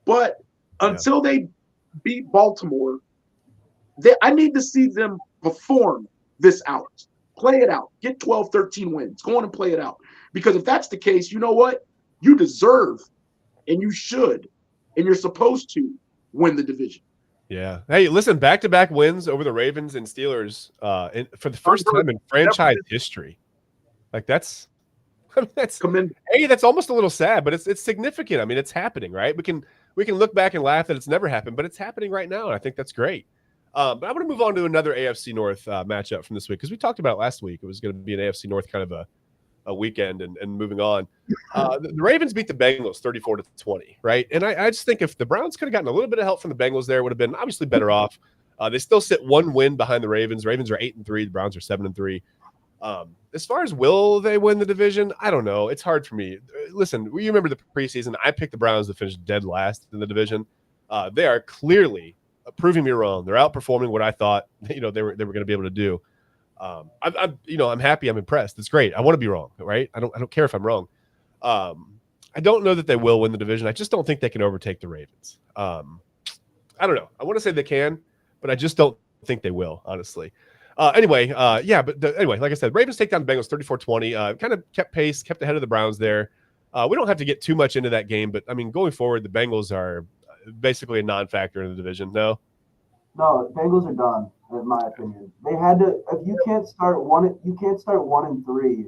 But until they beat Baltimore, I need to see them perform this out. Play it out. Get 12, 13 wins. Go on and play it out. Because if that's the case, you know what? You deserve and you should and you're supposed to win the division. Yeah. Hey, listen, back-to-back wins over the Ravens and Steelers for the first time in franchise history. Like that's almost a little sad, but it's significant. I mean, it's happening, right? We can look back and laugh that it's never happened, but it's happening right now, and I think that's great. But I'm going to move on to another AFC North matchup from this week because we talked about it last week. It was going to be an AFC North kind of a weekend, and moving on. The Ravens beat the Bengals 34-20, right? And I just think if the Browns could have gotten a little bit of help from the Bengals there, it would have been obviously better off. They still sit one win behind the Ravens. Ravens are 8-3. The Browns are 7-3. As far as will they win the division, I don't know. It's hard for me. Listen, you remember the preseason. I picked the Browns to finish dead last in the division. They are clearly proving me wrong. They're outperforming what I thought they were going to be able to do. I'm happy. I'm impressed. It's great. I want to be wrong, right? I don't care if I'm wrong. I don't know that they will win the division. I just don't think they can overtake the Ravens. I don't know. I want to say they can, but I just don't think they will, honestly. Anyway, like I said, Ravens take down the Bengals 34-20. Kind of kept pace, kept ahead of the Browns there. We don't have to get too much into that game, but I mean, going forward, the Bengals are basically a non-factor in the division. No, Bengals are done, in my opinion. They had to. If you can't start 1-3,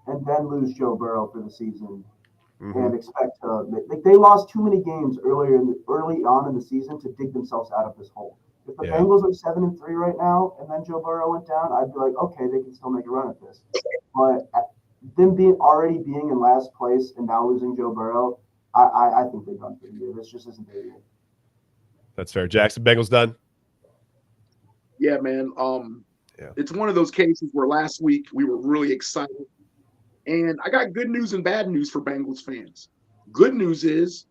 and then lose Joe Burrow for the season, and expect to. They lost too many games early on in the season to dig themselves out of this hole. If the Bengals are 7-3 right now, and then Joe Burrow went down, I'd be like, okay, they can still make a run at this. But them already being in last place and now losing Joe Burrow, I think they're done for the year. This just isn't their year. That's fair. Jackson, Bengals done. Yeah, man. It's one of those cases where last week we were really excited, and I got good news and bad news for Bengals fans. Good news is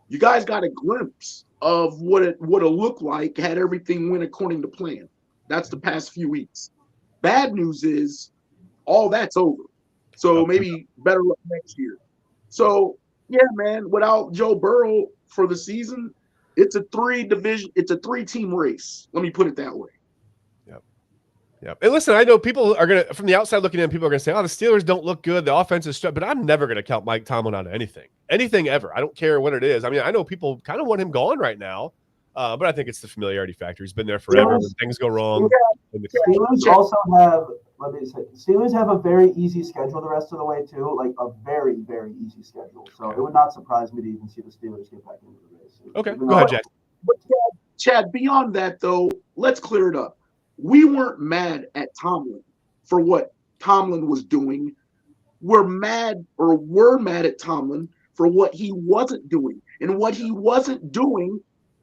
you guys got a glimpse of what it would have looked like had everything went according to plan. That's the past few weeks. Bad news is all that's over. So maybe better luck next year. So yeah, man, without Joe Burrow for the season, it's a 3-team race. Let me put it that way. Yep. And listen, I know people are going to, from the outside looking in, people are going to say, oh, the Steelers don't look good. The offense is but I'm never going to count Mike Tomlin out of anything ever. I don't care what it is. I mean, I know people kind of want him gone right now, but I think it's the familiarity factor. He's been there forever. When things go wrong. Steelers have a very easy schedule the rest of the way too, like a very, very easy schedule. So it would not surprise me to even see the Steelers get back into the race. Okay, go ahead, Jack. But Chad, beyond that though, let's clear it up. We weren't mad at Tomlin for what Tomlin was doing. We're mad at Tomlin for what he wasn't doing. And what he wasn't doing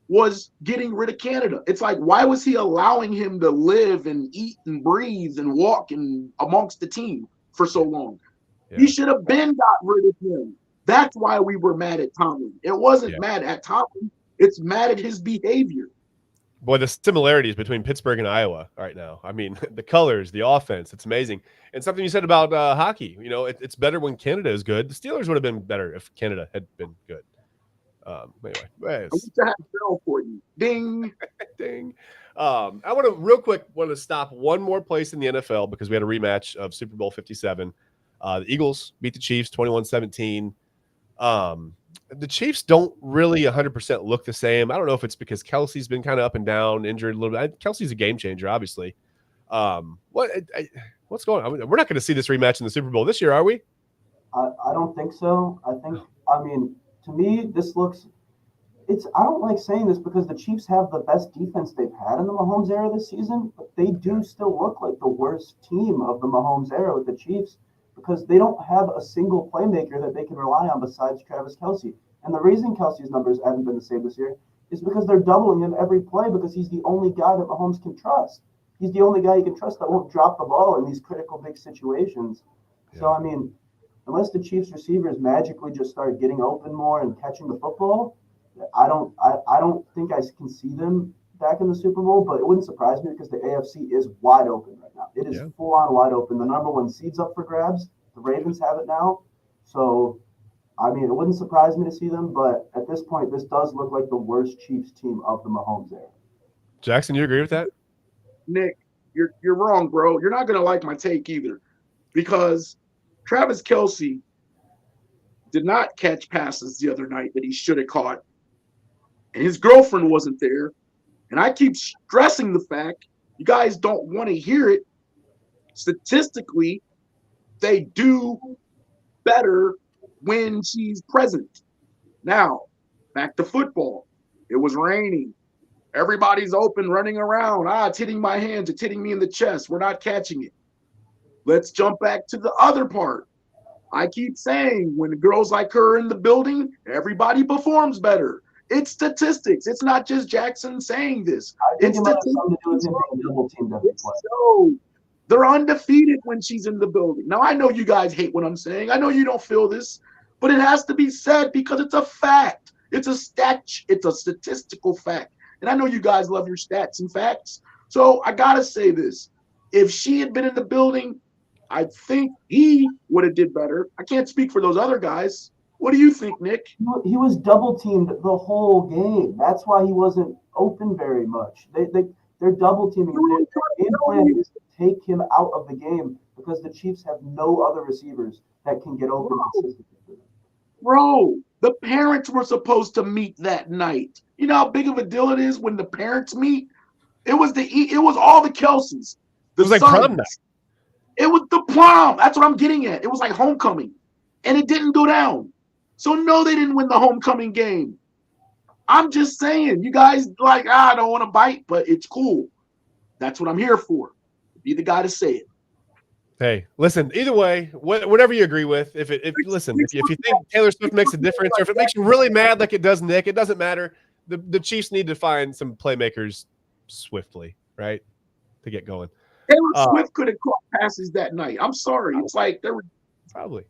was getting rid of Canada. It's like, why was he allowing him to live and eat and breathe and walk and amongst the team for so long? Yeah. He should have got rid of him. That's why we were mad at Tomlin. It wasn't mad at Tomlin. It's mad at his behavior. Boy, the similarities between Pittsburgh and Iowa right now. I mean, the colors, the offense, it's amazing. And something you said about hockey, it's better when Canada is good. The Steelers would have been better if Canada had been good. Anyway. I wish I had a bell for you. Ding. Ding. I want to stop one more place in the NFL because we had a rematch of Super Bowl 57. The Eagles beat the Chiefs 21-17. The Chiefs don't really 100% look the same. I don't know if it's because Kelsey's been kind of up and down, injured a little bit. Kelsey's a game changer, obviously. What's going on? We're not going to see this rematch in the Super Bowl this year, are we? I don't think so. I mean, to me, this looks. I don't like saying this because the Chiefs have the best defense they've had in the Mahomes era this season, but they do still look like the worst team of the Mahomes era with the Chiefs because they don't have a single playmaker that they can rely on besides Travis Kelce. And the reason Kelce's numbers haven't been the same this year is because they're doubling him every play because he's the only guy that Mahomes can trust. He's the only guy you can trust that won't drop the ball in these critical big situations. Yeah. So, I mean, unless the Chiefs receivers magically just start getting open more and catching the football, I don't think I can see them back in the Super Bowl, but it wouldn't surprise me because the AFC is wide open right now. It is full on wide open. The number one seed's up for grabs. The Ravens have it now. So, I mean, it wouldn't surprise me to see them, but at this point, this does look like the worst Chiefs team of the Mahomes era. Jackson, you agree with that? Nick, you're wrong, bro. You're not going to like my take either because Travis Kelce did not catch passes the other night that he should have caught. And his girlfriend wasn't there. And I keep stressing the fact, you guys don't want to hear it. Statistically, they do better when she's present. Now, back to football. It was raining. Everybody's open, running around. It's hitting my hands. It's hitting me in the chest. We're not catching it. Let's jump back to the other part. I keep saying when girls like her are in the building, everybody performs better. It's statistics. It's not just Jackson saying this. It's statistics. So they're undefeated when she's in the building. Now, I know you guys hate what I'm saying. I know you don't feel this, but it has to be said because it's a fact. It's a statistical fact. And I know you guys love your stats and facts. So I got to say this. If she had been in the building, I think he would have did better. I can't speak for those other guys. What do you think, Nick? He was double teamed the whole game. That's why he wasn't open very much. They're double teaming. Their game plan is to take him out of the game because the Chiefs have no other receivers that can get open consistently. Bro, the parents were supposed to meet that night. You know how big of a deal it is when the parents meet? It was all the Kelces. It was like prom night. It was the prom. That's what I'm getting at. It was like homecoming. And it didn't go down. So, no, they didn't win the homecoming game. I'm just saying, you guys I don't want to bite, but it's cool. That's what I'm here for. Be the guy to say it. Hey, listen, either way, whatever you agree with, if you think Taylor Swift makes a difference or if it makes you really mad like it does Nick, it doesn't matter. The Chiefs need to find some playmakers swiftly, right, to get going. Taylor Swift could have caught passes that night. I'm sorry. It's like they were probably.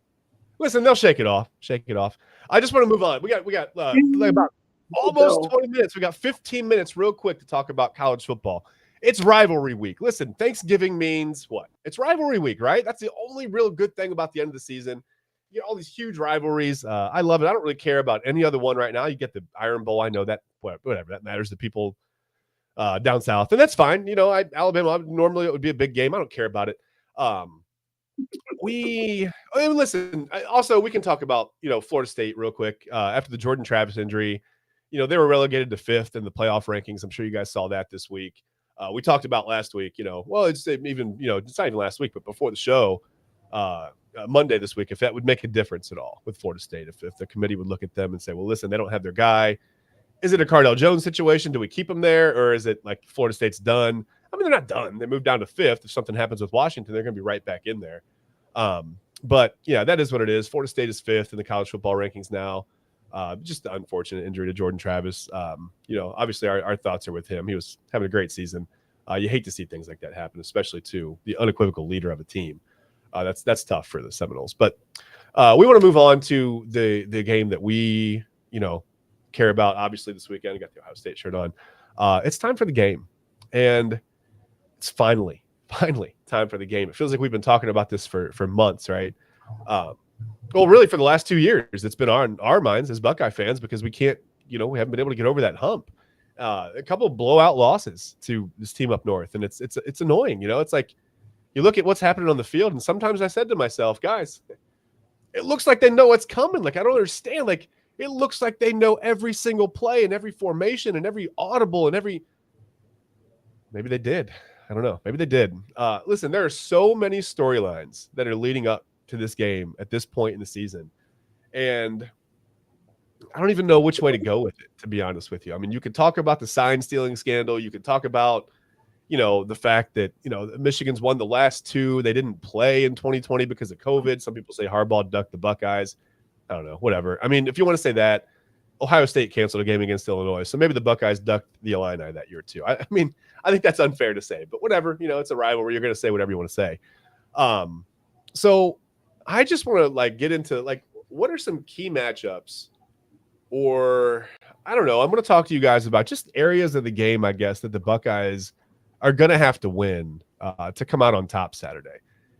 Listen, they'll shake it off. I just want to move on. We got about almost 20 minutes. We got 15 minutes real quick to talk about college football. It's rivalry week. Listen, Thanksgiving means what? It's rivalry week, right? That's the only real good thing about the end of the season. You get all these huge rivalries. I love it. I don't really care about any other one right now. You get the Iron Bowl. I know that, whatever, that matters to people down south, and that's fine. You know, Alabama, normally it would be a big game. I don't care about it. Listen, also we can talk about, Florida State real quick. After the Jordan Travis injury, they were relegated to 5th in the playoff rankings. I'm sure you guys saw that this week. We talked about last week, it's even, it's not even last week, but before the show, Monday this week, if that would make a difference at all with Florida State, if the committee would look at them and say, well, listen, they don't have their guy. Is it a Cardell Jones situation? Do we keep them there? Or is it like Florida State's done? I mean, they're not done. They moved down to 5th. If something happens with Washington, they're going to be right back in there. But yeah, that is what it is. Florida State is 5th in the college football rankings now. Just an unfortunate injury to Jordan Travis. Obviously our thoughts are with him. He was having a great season. You hate to see things like that happen, especially to the unequivocal leader of a team. That's tough for the Seminoles. But we want to move on to the game that we, care about. Obviously this weekend, I got the Ohio State shirt on. It's time for the game. And it's finally time for the game. It feels like we've been talking about this for months, right? Well, really for the last 2 years, it's been on our minds as Buckeye fans because we can't, we haven't been able to get over that hump. A couple of blowout losses to this team up north, and it's annoying. It's like you look at what's happening on the field, and sometimes I said to myself, guys, it looks like they know what's coming. Like I don't understand. Like it looks like they know every single play and every formation and every audible and every. Maybe they did. I don't know. Maybe they did. Listen, there are so many storylines that are leading up to this game at this point in the season. And I don't even know which way to go with it, to be honest with you. I mean, you could talk about the sign stealing scandal. You could talk about, the fact that, Michigan's won the last two. They didn't play in 2020 because of COVID. Some people say Harbaugh ducked the Buckeyes. I don't know, whatever. I mean, if you want to say that, Ohio State canceled a game against Illinois. So maybe the Buckeyes ducked the Illini that year too. I mean, I think that's unfair to say, but whatever, it's a rivalry. You're going to say whatever you want to say. So I just want to get into what are some key matchups, or I don't know. I'm going to talk to you guys about just areas of the game, I guess, that the Buckeyes are going to have to win to come out on top Saturday.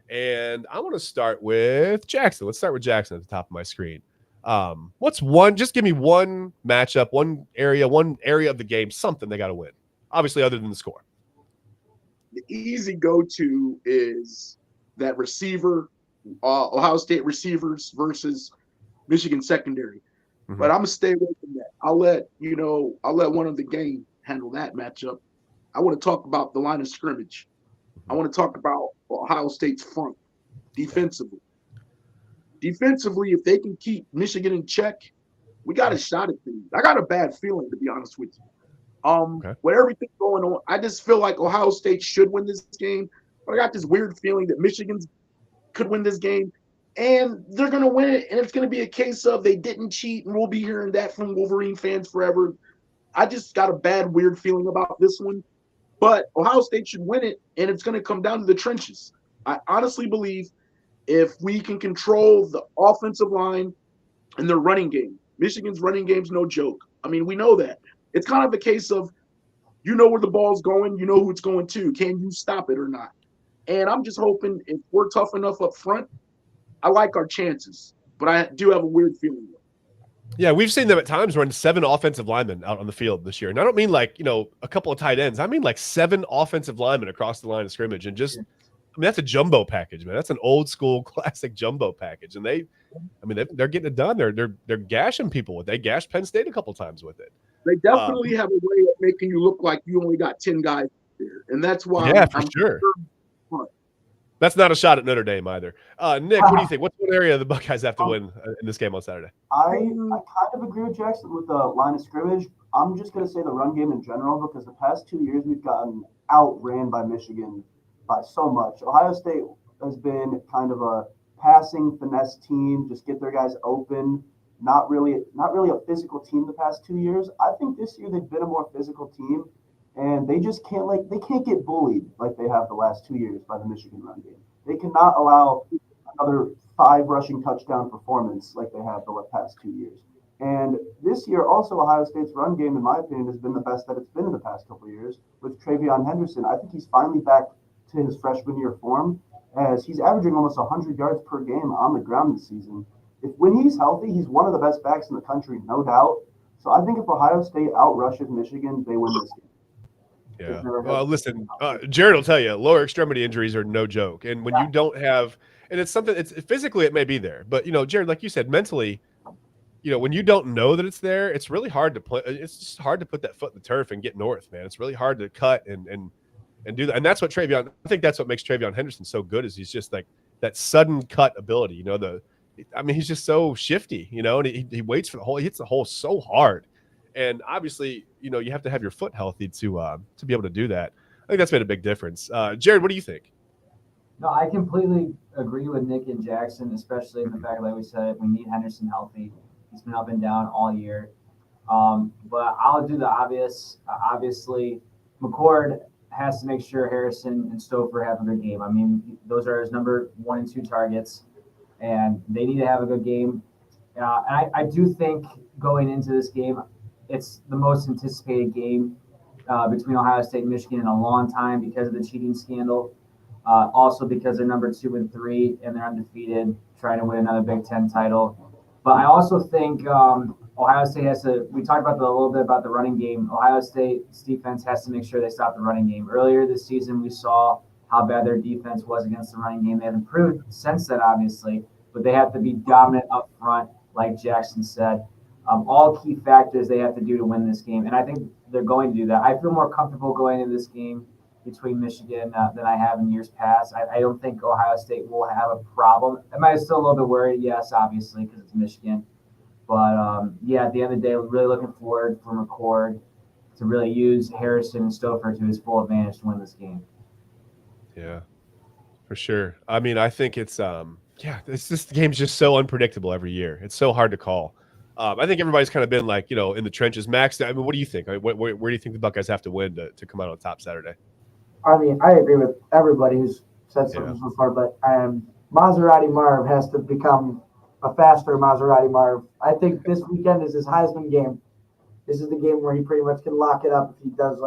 And I want to start with Jackson. Let's start with Jackson at the top of my screen. Just give me one matchup, one area of the game, something they got to win. Obviously, other than the score. The easy go-to is that receiver, Ohio State receivers versus Michigan secondary. Mm-hmm. But I'm gonna stay away from that. I'll let one of the game handle that matchup. I want to talk about the line of scrimmage. I want to talk about Ohio State's front defensively. Defensively, if they can keep Michigan in check, we got a shot at things. I got a bad feeling, to be honest with you. With everything going on, I just feel like Ohio State should win this game. But I got this weird feeling that Michigan could win this game, and they're going to win it, and it's going to be a case of they didn't cheat, and we'll be hearing that from Wolverine fans forever. I just got a bad, weird feeling about this one. But Ohio State should win it, and it's going to come down to the trenches. I honestly believe if we can control the offensive line and their running game. Michigan's running game's no joke. I mean, we know that. It's kind of a case of you know where the ball's going, you know who it's going to. Can you stop it or not? And I'm just hoping if we're tough enough up front, I like our chances. But I do have a weird feeling. Yeah, we've seen them at times run 7 offensive linemen out on the field this year. And I don't mean a couple of tight ends. I mean 7 offensive linemen across the line of scrimmage. And that's a jumbo package, man. That's an old school classic jumbo package. And they're getting it done. They're gashing people with it. They gashed Penn State a couple times with it. They definitely have a way of making you look like you only got 10 guys there. And that's why I'm sure. That's not a shot at Notre Dame either. Nick, what do you think? What's one area the Buckeyes have to win in this game on Saturday? I kind of agree with Jackson with the line of scrimmage. I'm just going to say the run game in general because the past 2 years we've gotten outran by Michigan by so much. Ohio State has been kind of a passing finesse team, just get their guys open. Not really a physical team the past 2 years. I think this year they've been a more physical team. And they just can't get bullied like they have the last 2 years by the Michigan run game. They cannot allow another 5 rushing touchdown performance like they have the past 2 years. And this year also Ohio State's run game, in my opinion, has been the best that it's been in the past couple of years with Travion Henderson. I think he's finally back to his freshman year form as he's averaging almost 100 yards per game on the ground this season. When he's healthy, he's one of the best backs in the country, no doubt. So I think if Ohio State outrushes Michigan, they win this game. Yeah. Well, listen, Jared will tell you, lower extremity injuries are no joke. And when you don't have, and it's something, it's physically it may be there, but Jared, like you said, mentally, when you don't know that it's there, it's really hard to play. It's just hard to put that foot in the turf and get north, man. It's really hard to cut and do that. And that's what I think that's what makes Travion Henderson so good is he's just like that sudden cut ability. He's just so shifty, and he waits for the hole. He hits the hole so hard. And obviously, you have to have your foot healthy to be able to do that. I think that's made a big difference. Jared, what do you think? No, I completely agree with Nick and Jackson, especially in the fact, like we said, we need Henderson healthy. He's been up and down all year. But I'll do the obvious. Obviously, McCord has to make sure Harrison and Stouffer have a good game. I mean, those are his number 1 and 2 targets, and they need to have a good game. And I do think going into this game, it's the most anticipated game between Ohio State and Michigan in a long time because of the cheating scandal. Also because they're number 2 and 3 and they're undefeated, trying to win another Big Ten title. But I also think Ohio State has to. We talked about a little bit about the running game. Ohio State's defense has to make sure they stop the running game. Earlier this season, we saw how bad their defense was against the running game. They have improved since then, obviously, but they have to be dominant up front, like Jackson said. All key factors they have to do to win this game, and I think they're going to do that. I feel more comfortable going into this game between Michigan than I have in years past. I don't think Ohio State will have a problem. Am I still a little bit worried? Yes, obviously, because it's Michigan. But yeah, at the end of the day, we're really looking forward for McCord to really use Harrison and Stouffer to his full advantage to win this game. Yeah, for sure. I mean, I think it's it's just the game's just so unpredictable every year. It's so hard to call. I think everybody's kind of been like, in the trenches. Max, I mean, what do you think? I mean, where do you think the Buckeyes have to win to come out on top Saturday? I mean, I agree with everybody who's said something Yeah. so far, but Maserati Marv has to become a faster Maserati Marv. I think this weekend is his Heisman game. This is the game where he pretty much can lock it up if he does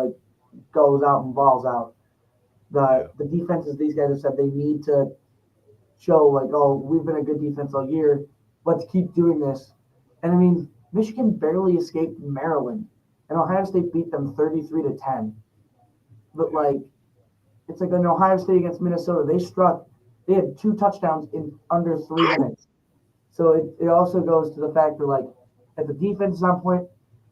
goes out and balls out. The defenses these guys have said they need to show oh, we've been a good defense all year. Let's keep doing this. And I mean, Michigan barely escaped Maryland, and Ohio State beat them 33-10. But it's like an Ohio State against Minnesota. They had 2 touchdowns in under 3 minutes. So it also goes to the fact that if the defense is on point,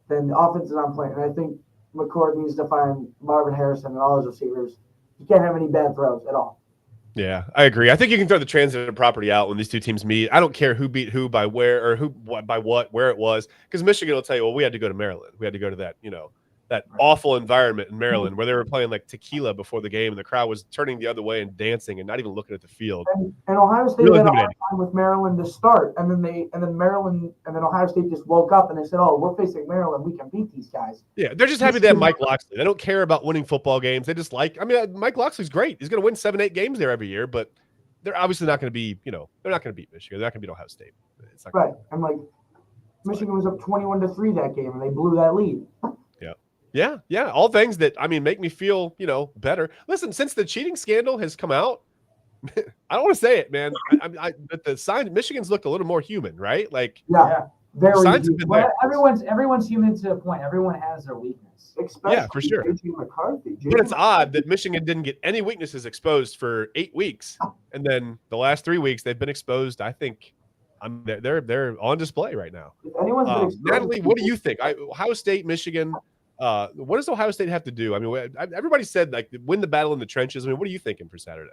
then the offense is on point. And I think McCord needs to find Marvin Harrison and all his receivers. You can't have any bad throws at all. Yeah, I agree. I think you can throw the transitive property out when these two teams meet. I don't care who beat who by where or where it was, because Michigan will tell you, well, we had to go to Maryland. We had to go to that, that awful environment in Maryland where they were playing like tequila before the game and the crowd was turning the other way and dancing and not even looking at the field. And Ohio State had a hard time with Maryland to start, and then Ohio State just woke up and they said, "Oh, we're facing Maryland. We can beat these guys." Yeah, they're just happy they have Mike Locksley. They don't care about winning football games. They just Mike Locksley's great. He's going to win 7-8 games there every year, but they're obviously not going to be, they're not going to beat Michigan. They're not going to beat Ohio State. It's not right. And Michigan was up 21-3 that game, and they blew that lead. Yeah. All things that, make me feel, better. Listen, since the cheating scandal has come out, I don't want to say it, man. But the sign, Michigan's looked a little more human, right? Very signs have been there. Everyone's human to a point. Everyone has their weakness. Especially for sure. JT McCarthy. But it's odd that Michigan didn't get any weaknesses exposed for 8 weeks, and then the last 3 weeks they've been exposed. I think they're on display right now. If anyone's been exposed, Natalie, what do you think? Ohio State, Michigan. What does Ohio State have to do? Everybody said win the battle in the trenches. What are you thinking for Saturday?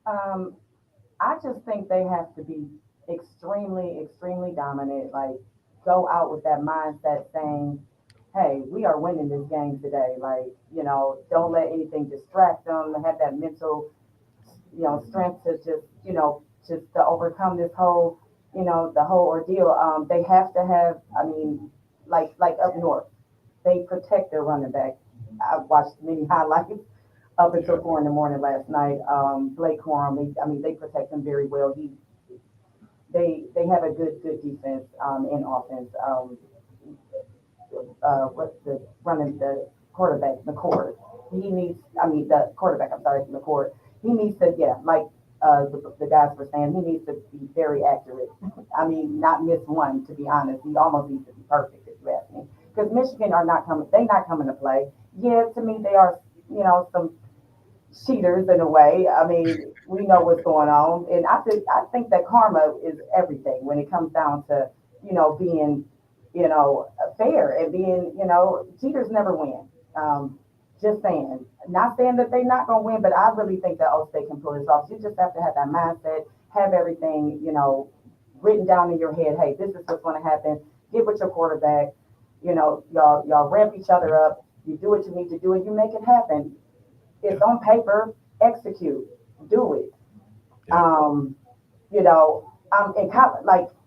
I just think they have to be extremely, extremely dominant. Go out with that mindset saying, "Hey, we are winning this game today." Don't let anything distract them. Have that mental, strength to just to overcome this whole, the whole ordeal. They have to have. Like up north, they protect their running back. I watched many highlights up until 4 a.m. last night. Blake Corum, they protect him very well. They have a good defense and offense. The quarterback, McCord. He needs. The quarterback. I'm sorry, McCord. He needs to the guys were saying, he needs to be very accurate. Not miss one, to be honest. He almost needs to be perfect, if you ask me. Because Michigan they're not coming to play. Yeah, to me, they are, some cheaters in a way. We know what's going on. And I think that karma is everything when it comes down to, being, fair and being, cheaters never win. Just saying. Not saying that they're not going to win, but I really think that Ohio State can pull this off. You just have to have that mindset, have everything, written down in your head. Hey, this is what's going to happen. Get with your quarterback. Y'all ramp each other up. You do what you need to do, and you make it happen. It's on paper. Execute. Do it. Yeah. In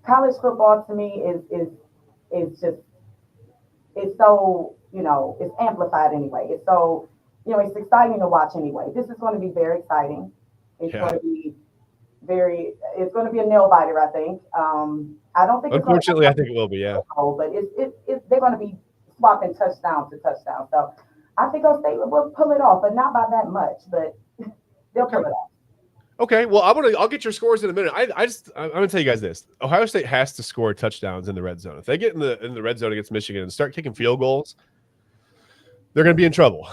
college football to me is just it's so it's amplified anyway. It's so it's exciting to watch anyway. This is going to be very exciting. It's going to be it's going to be a nail biter, I think. I don't think. Unfortunately, I think it will be. Yeah. But they're going to be swapping touchdown to touchdown. So I think Ohio State will pull it off, but not by that much. But they'll pull it off. Okay. Well, I'll get your scores in a minute. I'm going to tell you guys this: Ohio State has to score touchdowns in the red zone. If they get in the red zone against Michigan and start kicking field goals, they're going to be in trouble.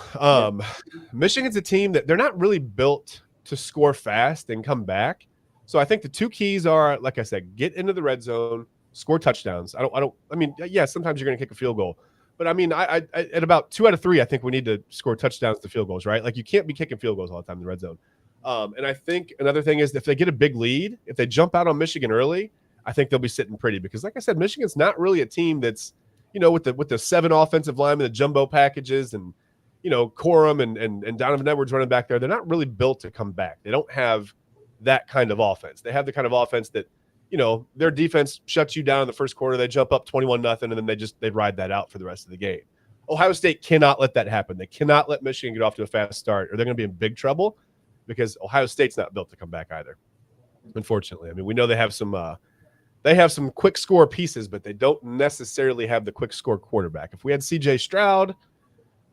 Michigan's a team that they're not really built to score fast and come back. So I think the two keys are, like I said, get into the red zone, score touchdowns. Sometimes you're going to kick a field goal, But I mean, I at about 2 out of 3, I think we need to score touchdowns to field goals, right? Like you can't be kicking field goals all the time in the red zone. And I think another thing is if they get a big lead, if they jump out on Michigan early, I think they'll be sitting pretty because, like I said, Michigan's not really a team that's, with the 7 offensive linemen, the jumbo packages, and Corum and Donovan Edwards running back there. They're not really built to come back. They don't have that kind of offense. They have the kind of offense that, their defense shuts you down in the first quarter. They jump up 21-0, and then they ride that out for the rest of the game. Ohio State cannot let that happen. They cannot let Michigan get off to a fast start, or they're going to be in big trouble because Ohio State's not built to come back either. Unfortunately, I mean, we know they have some quick score pieces, but they don't necessarily have the quick score quarterback. If we had C.J. Stroud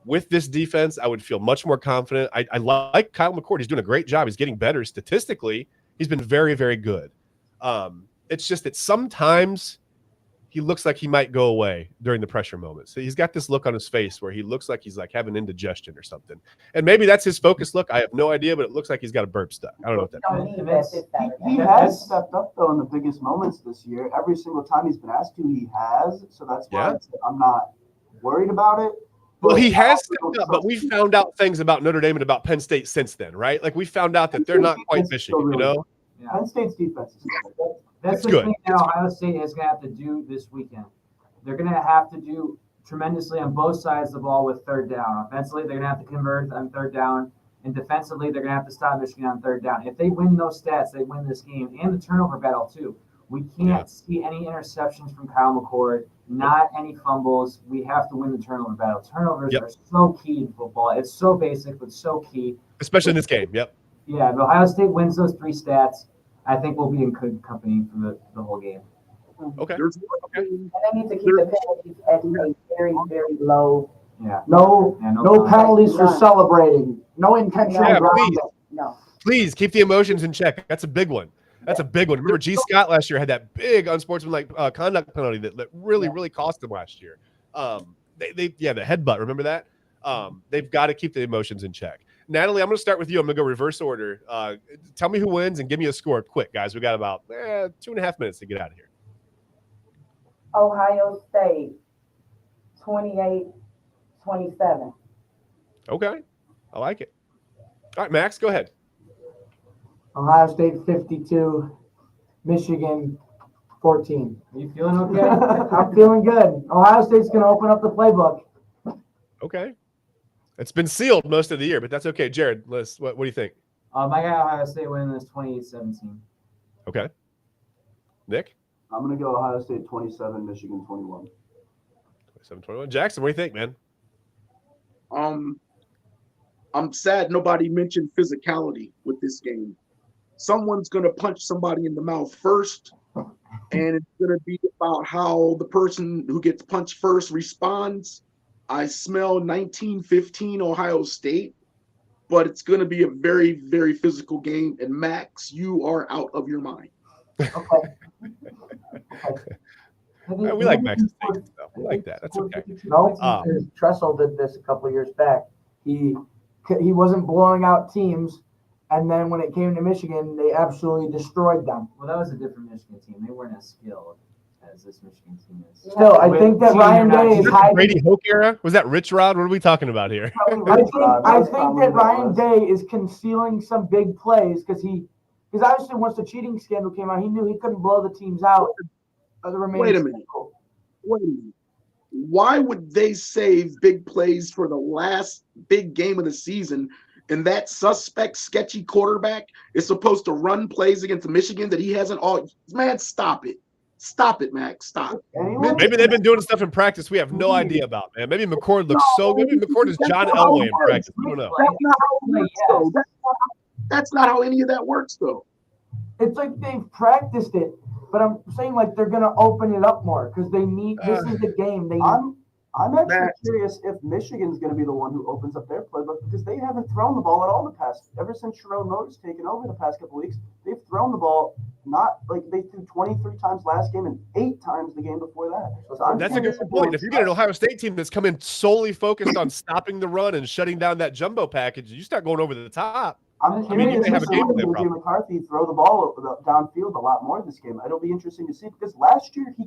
with this defense, I would feel much more confident. I like Kyle McCord. He's doing a great job. He's getting better statistically. He's been very, very good. It's just that sometimes he looks like he might go away during the pressure moments. So he's got this look on his face where he looks like he's like having indigestion or something. And maybe that's his focus look. I have no idea, but it looks like he's got a burp stuck. I don't know what that means. He has stepped up, though, in the biggest moments this year. Every single time he's been asked to, he has. So that's why I'm not worried about it. Well, he has stepped up, but we found out things about Notre Dame and about Penn State since then, right? Like we found out that they're not quite Michigan, Yeah. Penn State's defense is good. That's the thing that Ohio State is going to have to do this weekend. They're going to have to do tremendously on both sides of the ball with third down. Offensively, they're going to have to convert on third down. And defensively, they're going to have to stop Michigan on third down. If they win those stats, they win this game. And the turnover battle, too. We can't see any interceptions from Kyle McCord, not any fumbles. We have to win the turnover battle. Turnovers are so key in football. It's so basic, but so key. Especially in this game, Yeah, if Ohio State wins those 3 stats, I think we'll be in good company for the whole game. Okay. And they need to keep the penalties at a very, very low. Yeah. No penalties for celebrating. No intentional please. No. Please keep the emotions in check. That's a big one. Remember, G. Scott last year had that big unsportsmanlike conduct penalty that really, really cost them last year. The headbutt. Remember that? They've got to keep the emotions in check. Natalie, I'm going to start with you. I'm going to go reverse order. Tell me who wins and give me a score quick, guys. We got about 2.5 minutes to get out of here. Ohio State, 28-27. Okay. I like it. All right, Max, go ahead. Ohio State 52, Michigan 14. Are you feeling okay? I'm feeling good. Ohio State's going to open up the playbook. Okay. It's been sealed most of the year, but that's okay. Jared, what do you think? I got Ohio State winning this 28-17. Okay. Nick? I'm going to go Ohio State 27, Michigan 21. 27-21. Jackson, what do you think, man? I'm sad nobody mentioned physicality with this game. Someone's going to punch somebody in the mouth first, and it's going to be about how the person who gets punched first responds. I smell 1915 Ohio State, but it's going to be a very, very physical game. And Max, you are out of your mind. Okay. We like Max's take stuff. We like that. That's okay. No, Tressel did this a couple years back. He wasn't blowing out teams, and then when it came to Michigan, they absolutely destroyed them. Well, that was a different Michigan team. They weren't as skilled as this Michigan team is. Still, I think that Ryan Day is hiding. Brady Hoke era? Was that Rich Rod? What are we talking about here? I think that Ryan Day is concealing some big plays because obviously once the cheating scandal came out, he knew he couldn't blow the teams out. Wait a minute. Why would they save big plays for the last big game of the season? And that suspect, sketchy quarterback is supposed to run plays against Michigan that he hasn't all. Man, stop it. Stop it, Max. Stop. Maybe they've been doing stuff in practice we have no idea about, man. Maybe McCord looks so good. Maybe McCord is John Elway in practice. I don't know. That's not how any of that works, though. It's like they've practiced it, but I'm saying like they're gonna open it up more because they need. This is the game. I'm actually curious if Michigan's going to be the one who opens up their playbook because they haven't thrown the ball at all ever since Sharon Motor's taken over the past couple of weeks. They've thrown the ball not like they threw 23 times last game and 8 times the game before that. So that's a good point. If you get an Ohio State team that's come in solely focused on stopping the run and shutting down that jumbo package, you start going over the top. I'm I mean, you curious may have to a see game plan JJ problem. McCarthy throw the ball downfield a lot more this game. It'll be interesting to see because last year he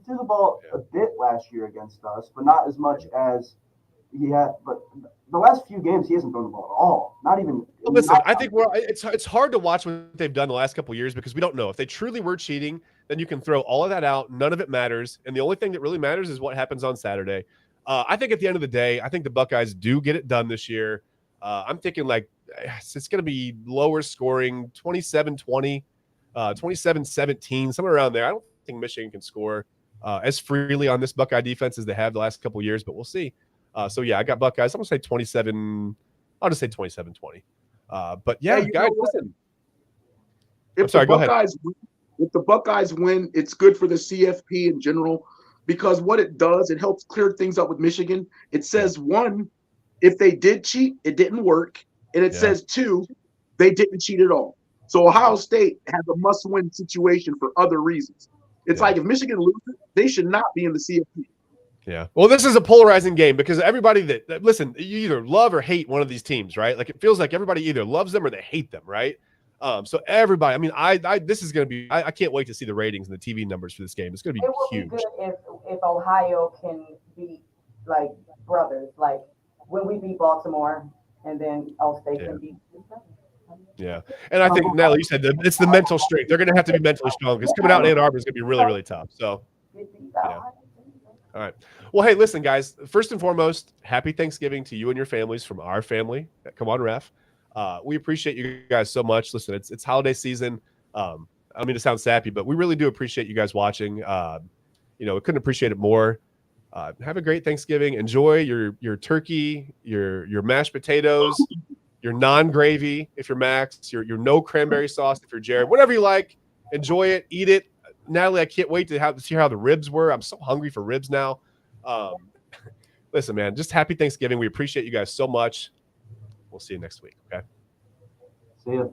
threw the ball a bit last year against us, but not as much as he had. But the last few games he hasn't thrown the ball at all. Not even. Well, listen, I think it's hard to watch what they've done the last couple of years because we don't know if they truly were cheating. Then you can throw all of that out. None of it matters, and the only thing that really matters is what happens on Saturday. I think at the end of the day, I think the Buckeyes do get it done this year. I'm thinking like it's going to be lower scoring, 27-20, 27-17, somewhere around there. I don't think Michigan can score as freely on this Buckeye defense as they have the last couple of years, but we'll see. So yeah, I got Buckeyes. I'm gonna say 27. I'll just say 27-20. But yeah, Hey, you guys, know what? listen. If sorry, the go ahead. Buckeyes, if the Buckeyes win, it's good for the CFP in general because what it does, it helps clear things up with Michigan. It says one, if they did cheat, it didn't work, and it says two, they didn't cheat at all. So Ohio State has a must-win situation for other reasons. It's like if Michigan loses, they should not be in the CFP. Yeah. Well, this is a polarizing game because everybody that listen, you either love or hate one of these teams, right? Like it feels like everybody either loves them or they hate them, right? So everybody, I mean, I this is going to be, I can't wait to see the ratings and the TV numbers for this game. It's going to be It will huge. be good if Ohio can beat like brothers, like when we beat Baltimore, and then All State can beat. Yeah. And I think, Natalie, you said it's the mental strength. They're going to have to be mentally strong because coming out in Ann Arbor is going to be really, really tough. So, yeah. All right. Well, hey, listen, guys. First and foremost, happy Thanksgiving to you and your families from our family at Come On Ref. We appreciate you guys so much. Listen, it's holiday season. I don't mean to sound sappy, but we really do appreciate you guys watching. We couldn't appreciate it more. Have a great Thanksgiving. Enjoy your turkey, your mashed potatoes, your non-gravy if you're Max, your no cranberry sauce if you're Jared. Whatever you like, enjoy it, eat it. Natalie, I can't wait to see how the ribs were. I'm so hungry for ribs now. Listen, man, just happy Thanksgiving. We appreciate you guys so much. We'll see you next week. Okay. See ya.